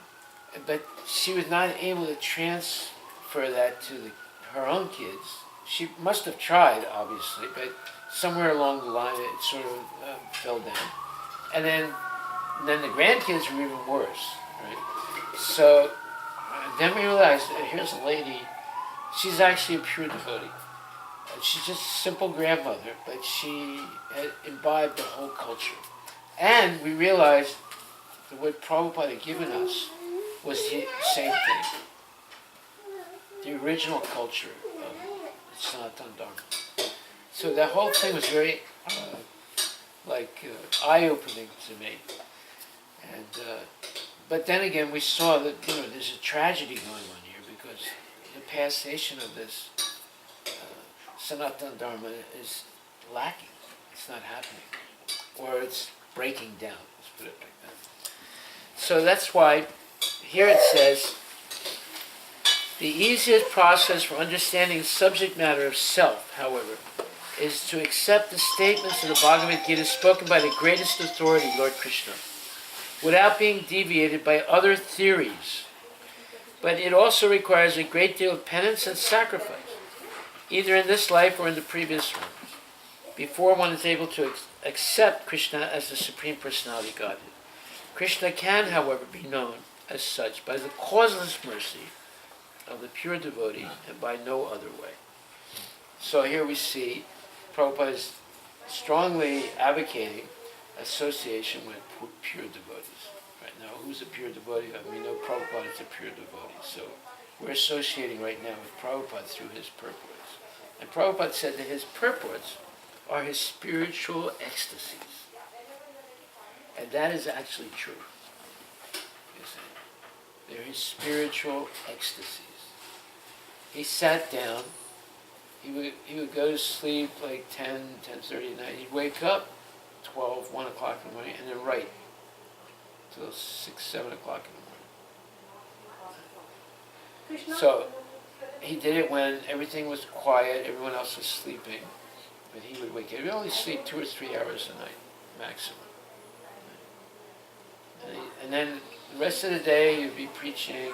But she was not able to transfer that to her own kids. She must have tried, obviously, but somewhere along the line it sort of fell down. And then the grandkids were even worse, right? So then we realized that here's a lady, she's actually a pure devotee. She's just a simple grandmother, but she had imbibed the whole culture. And we realized that what Prabhupada had given us was the same thing. The original culture of Sanatana Dharma. So that whole thing was very eye-opening to me. And but then again, we saw that there's a tragedy going on here because the passation of this Sanatana Dharma is lacking. It's not happening, or it's breaking down. Let's put it like that. So that's why here it says, the easiest process for understanding the subject matter of self, however, is to accept the statements of the Bhagavad Gita spoken by the greatest authority, Lord Krishna, without being deviated by other theories. But it also requires a great deal of penance and sacrifice, either in this life or in the previous ones, before one is able to accept Krishna as the Supreme Personality of Godhead. Krishna can, however, be known as such by the causeless mercy of the pure devotee and by no other way. So here we see Prabhupada is strongly advocating association with pure devotees. Right now, who's a pure devotee? We know Prabhupada is a pure devotee. So we're associating right now with Prabhupada through his purports. And Prabhupada said that his purports are his spiritual ecstasies. And that is actually true. You see. They're his spiritual ecstasies. He sat down, he would go to sleep like 10:30 at night. He'd wake up 12, 1 o'clock in the morning, and then write till 6, 7 o'clock in the morning. So he did it when everything was quiet, everyone else was sleeping, but he would wake up. He would only sleep 2 or 3 hours a night, maximum. And then the rest of the day he'd be preaching,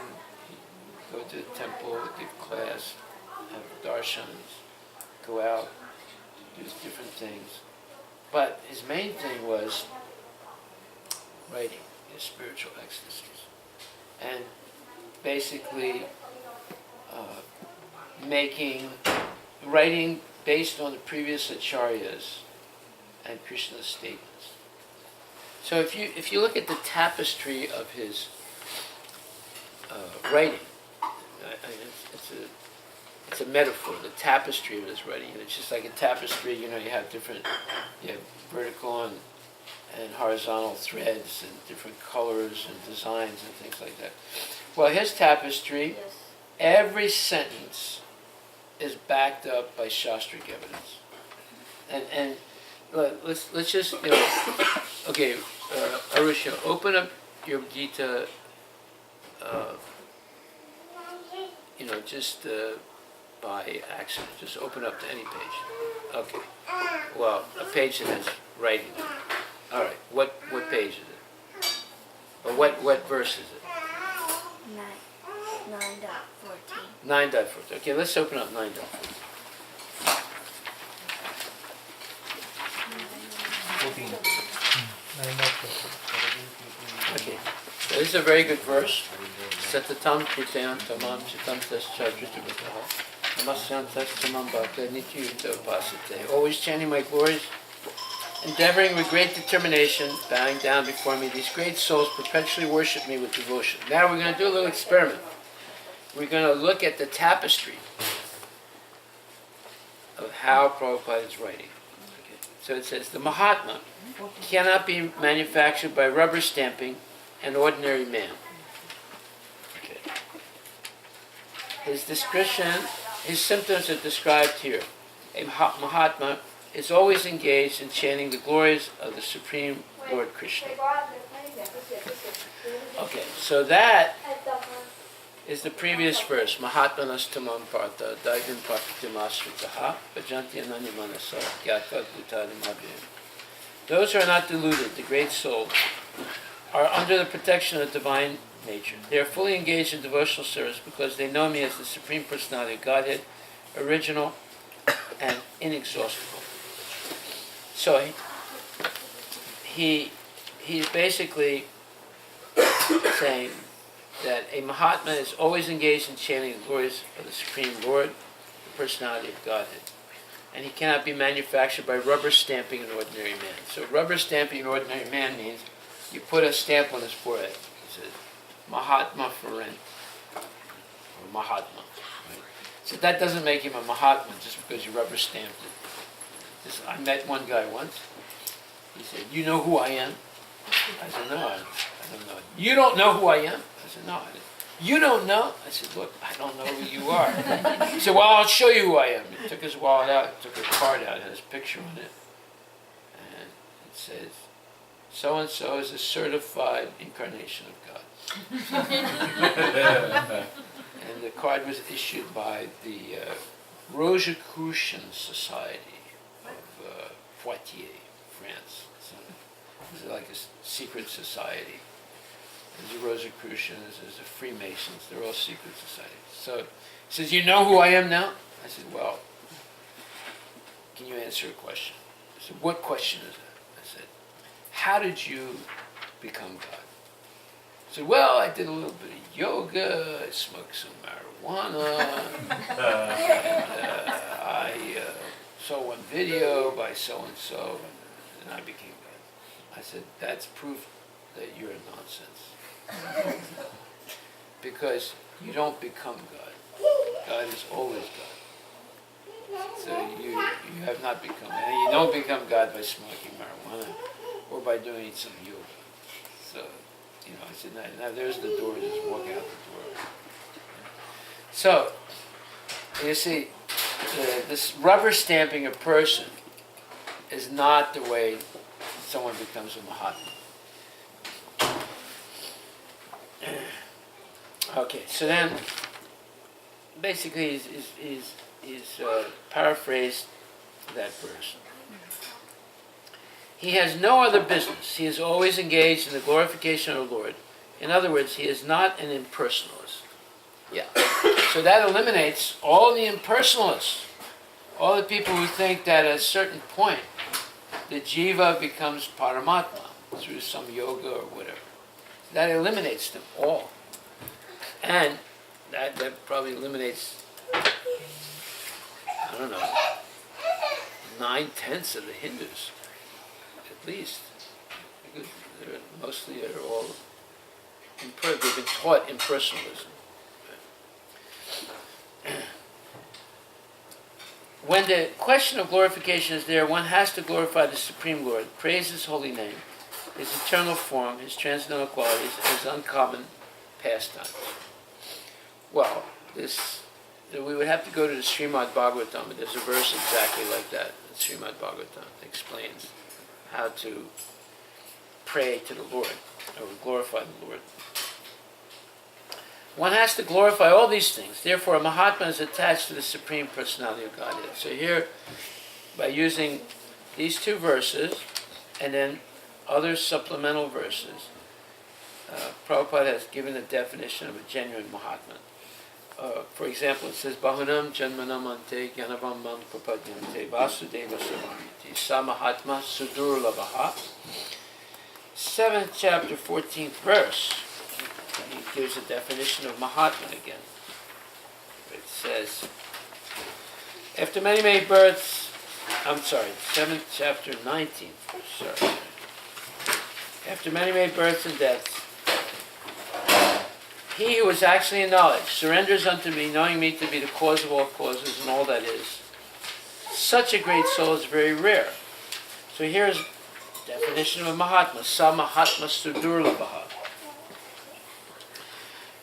he'd go to the temple, give class, have darshans, go out, do different things. But his main thing was writing his spiritual ecstasies. And basically writing based on the previous acharyas and Krishna's statements. So if you look at the tapestry of his writing, it's a metaphor, the tapestry of his writing. And it's just like a tapestry, you have vertical and horizontal threads and different colors and designs and things like that. Well, his tapestry, every sentence is backed up by Shastric evidence. And let's just, okay, Arusha, open up your Gita, just by accident. Just open up to any page. Okay. Well, a page that has writing on it. All right. What page is it? Or what verse is it? 9.14. 9.14. Okay, let's open up 9.14. 14. 9.14. Okay. So this is a very good verse. Satatam pritayam tamam chitam tas chadritavataha namasyam tas tamam bhakta nityuta upasate. Always chanting my glories, endeavoring with great determination, bowing down before me, these great souls perpetually worship me with devotion. Now we're going to do a little experiment. We're going to look at the tapestry of how Prabhupada is writing. Okay. So it says, the Mahatma cannot be manufactured by rubber stamping an ordinary man. Okay. His symptoms are described here. A Mahatma is always engaged in chanting the glories of the Supreme Lord Krishna. Okay, so that is the previous verse. Mahatmanas tamam partha daivim praktimasritaha bhajanti ananya manasa gyatva bhutanim abhyam. Those who are not deluded, the great souls, are under the protection of divine nature. They are fully engaged in devotional service because they know me as the Supreme Personality of Godhead, original and inexhaustible. So he's basically saying that a Mahatma is always engaged in chanting the glories of the Supreme Lord, the Personality of Godhead. And he cannot be manufactured by rubber stamping an ordinary man. So rubber stamping an ordinary man means you put a stamp on his forehead. It says, Mahatma for rent. Or Mahatma. Right? So that doesn't make him a Mahatma just because you rubber stamped it. I met one guy once. He said, you know who I am? I said, no, I don't know. You don't know who I am? I said, no. I didn't. You don't know? I said, look, I don't know who you are. He said, well, I'll show you who I am. He took his wallet out, took a card out, had his picture on it. And it says, so-and-so is a certified incarnation of God. And the card was issued by the Rosicrucian Society of Poitiers, France. So it was like a secret society. There's the Rosicrucians, there's the Freemasons, they're all secret societies. So he says, you know who I am now? I said, well, can you answer a question? I said, what question is that? I said, how did you become God? I said, well, I did a little bit of yoga, I smoked some marijuana, and I saw one video by so-and-so, and I became God. I said, that's proof that you're a nonsense. Because you don't become God. God is always God. So you have not become, and you don't become God by smoking marijuana or by doing some yoga. So, I said, now there's the door, just walk out the door. So, you see, this rubber stamping a person is not the way someone becomes a Mahatma. Okay, so then, basically, he's paraphrased that verse. He has no other business. He is always engaged in the glorification of the Lord. In other words, he is not an impersonalist. Yeah. So that eliminates all the impersonalists, all the people who think that at a certain point, the jiva becomes Paramatma through some yoga or whatever. That eliminates them all. And that probably eliminates, I don't know, 9/10 of the Hindus, at least. Because they're all, they've been taught impersonalism. When the question of glorification is there, one has to glorify the Supreme Lord, praise His holy name, His eternal form, His transcendental qualities, His uncommon pastimes. Well, we would have to go to the Srimad Bhagavatam, but there's a verse exactly like that. The Srimad Bhagavatam explains how to pray to the Lord, or glorify the Lord. One has to glorify all these things. Therefore, a Mahatma is attached to the Supreme Personality of Godhead. So here, by using these two verses, and then other supplemental verses, Prabhupada has given a definition of a genuine Mahatma. For example, it says, Bahunam Janmanam Ante Gyanavam Mam Prapadyante Vasudeva Samariti Sa Mahatma Sudurlabhaha. 7th chapter, 14th verse. He gives a definition of Mahatma again. It says, after many, many births, 7th chapter, 19th verse, sorry. After many, many births and deaths, he who is actually in knowledge surrenders unto me, knowing me to be the cause of all causes and all that is. Such a great soul is very rare. So here's the definition of a Mahatma. Sa Mahatma Sudurlabhaha.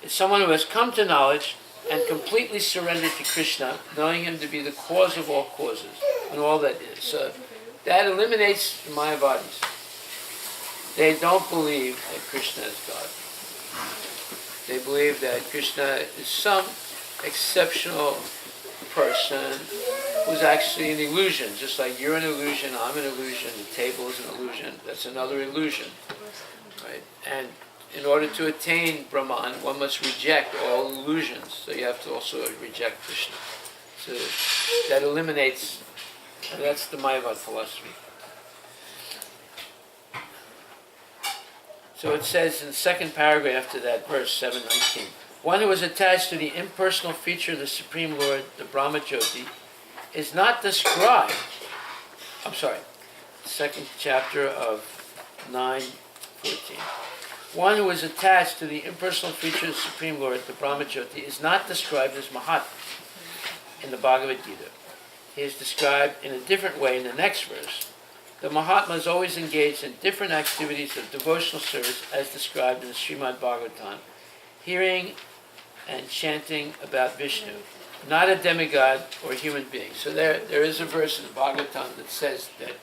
It's someone who has come to knowledge and completely surrendered to Krishna, knowing him to be the cause of all causes and all that is. So That eliminates the Mayavadis. They don't believe that Krishna is God. They believe that Krishna is some exceptional person who's actually an illusion, just like you're an illusion, I'm an illusion, the table is an illusion, that's another illusion, right? And in order to attain Brahman, one must reject all illusions, so you have to also reject Krishna. So that eliminates, and that's the Mayavad philosophy. So it says in the second paragraph to that verse, 719, one who is attached to the impersonal feature of the Supreme Lord, the Brahmajyoti, is not described, second chapter of 9:14. One who is attached to the impersonal feature of the Supreme Lord, the Brahmajyoti, is not described as Mahatma in the Bhagavad Gita. He is described in a different way in the next verse. The Mahatma is always engaged in different activities of devotional service as described in the Srimad Bhagavatam, hearing and chanting about Vishnu, not a demigod or human being. So there is a verse in the Bhagavatam that says that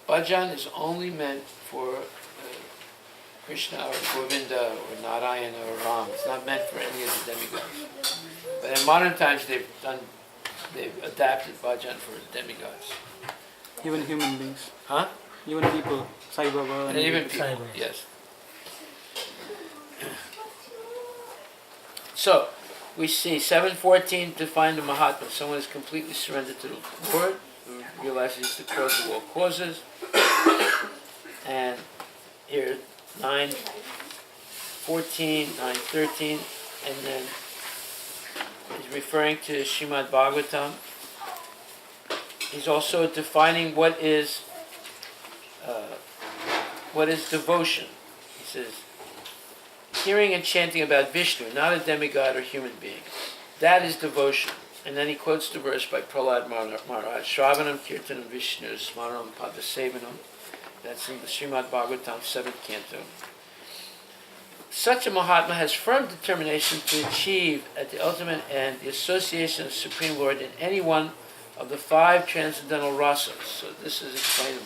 bhajan is only meant for Krishna or Govinda or Narayana or Ram. It's not meant for any of the demigods. But in modern times they've adapted bhajan for demigods. Even human beings. Huh? Even people. Sai Baba. And even people, Sai Baba. yes. So, we see 7:14 to find the Mahatma. Someone is completely surrendered to the Lord, who realizes the cause of all causes. And here, 9:14, 9:13, and then he's referring to Srimad Bhagavatam. He's also defining what is devotion. He says, hearing and chanting about Vishnu, not a demigod or human being. That is devotion. And then he quotes the verse by Prahlad Maharaj, Shravanam Kirtanam Vishnu Smaranam Padasevanam. That's in the Srimad Bhagavatam, 7th canto. Such a Mahatma has firm determination to achieve at the ultimate end the association of the Supreme Lord in any one of the 5 transcendental rasas. So this is explained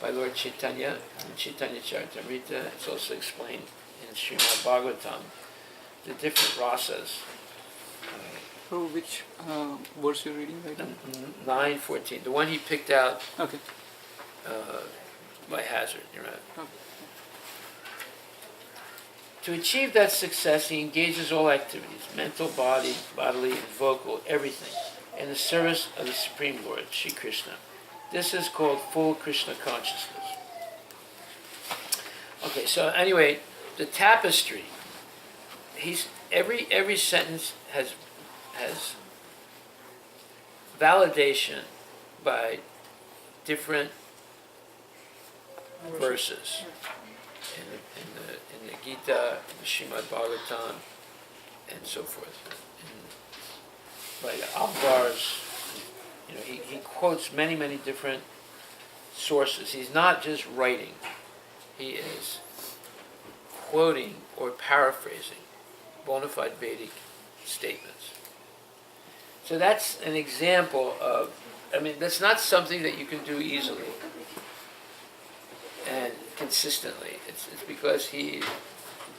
by Lord Chaitanya in Chaitanya Charitamrita. It's also explained in Srimad Bhagavatam, the different rasas. So which verse you're reading right now? 9:14, the one he picked out Okay. by hazard. You're right. Okay. To achieve that success, he engages all activities, mental, bodily, and vocal, everything, in the service of the Supreme Lord, Shri Krishna. This is called full Krishna consciousness. Okay, so anyway, the tapestry. Every sentence has validation by different verses in the Gita, in the Srimad Bhagavatam, and so forth. Like Alvar's, he quotes many different sources. He's not just writing; he is quoting or paraphrasing bona fide Vedic statements. So that's an example of. That's not something that you can do easily and consistently. It's because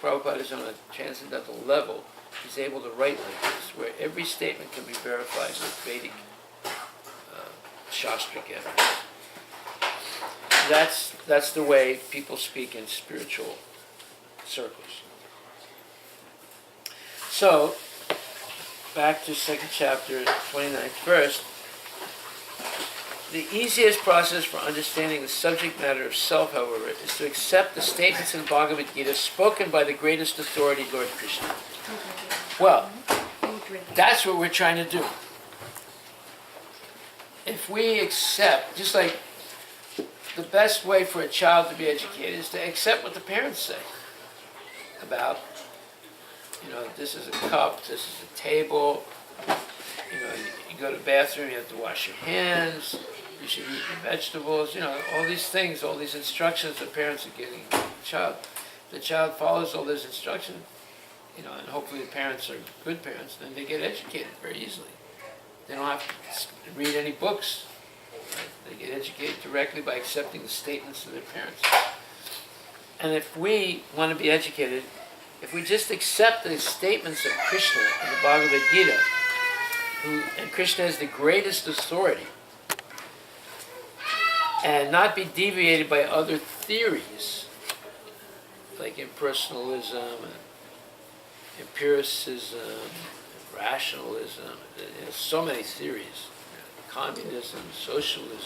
Prabhupada is on a transcendental level. He's able to write like this, where every statement can be verified with Vedic Shastric evidence. That's the way people speak in spiritual circles. So, back to 2nd chapter, 29th verse. The easiest process for understanding the subject matter of self, however, is to accept the statements in Bhagavad Gita spoken by the greatest authority, Lord Krishna. Well, that's what we're trying to do. If we accept, just like the best way for a child to be educated is to accept what the parents say about, this is a cup, this is a table, you go to the bathroom, you have to wash your hands, you should eat your vegetables, all these things, all these instructions the parents are giving the child. The child follows all those instructions, and hopefully the parents are good parents, then they get educated very easily. They don't have to read any books. Right? They get educated directly by accepting the statements of their parents. And if we want to be educated, if we just accept the statements of Krishna in the Bhagavad Gita, and Krishna is the greatest authority, and not be deviated by other theories, like impersonalism, and empiricism, and rationalism, so many theories, communism, socialism,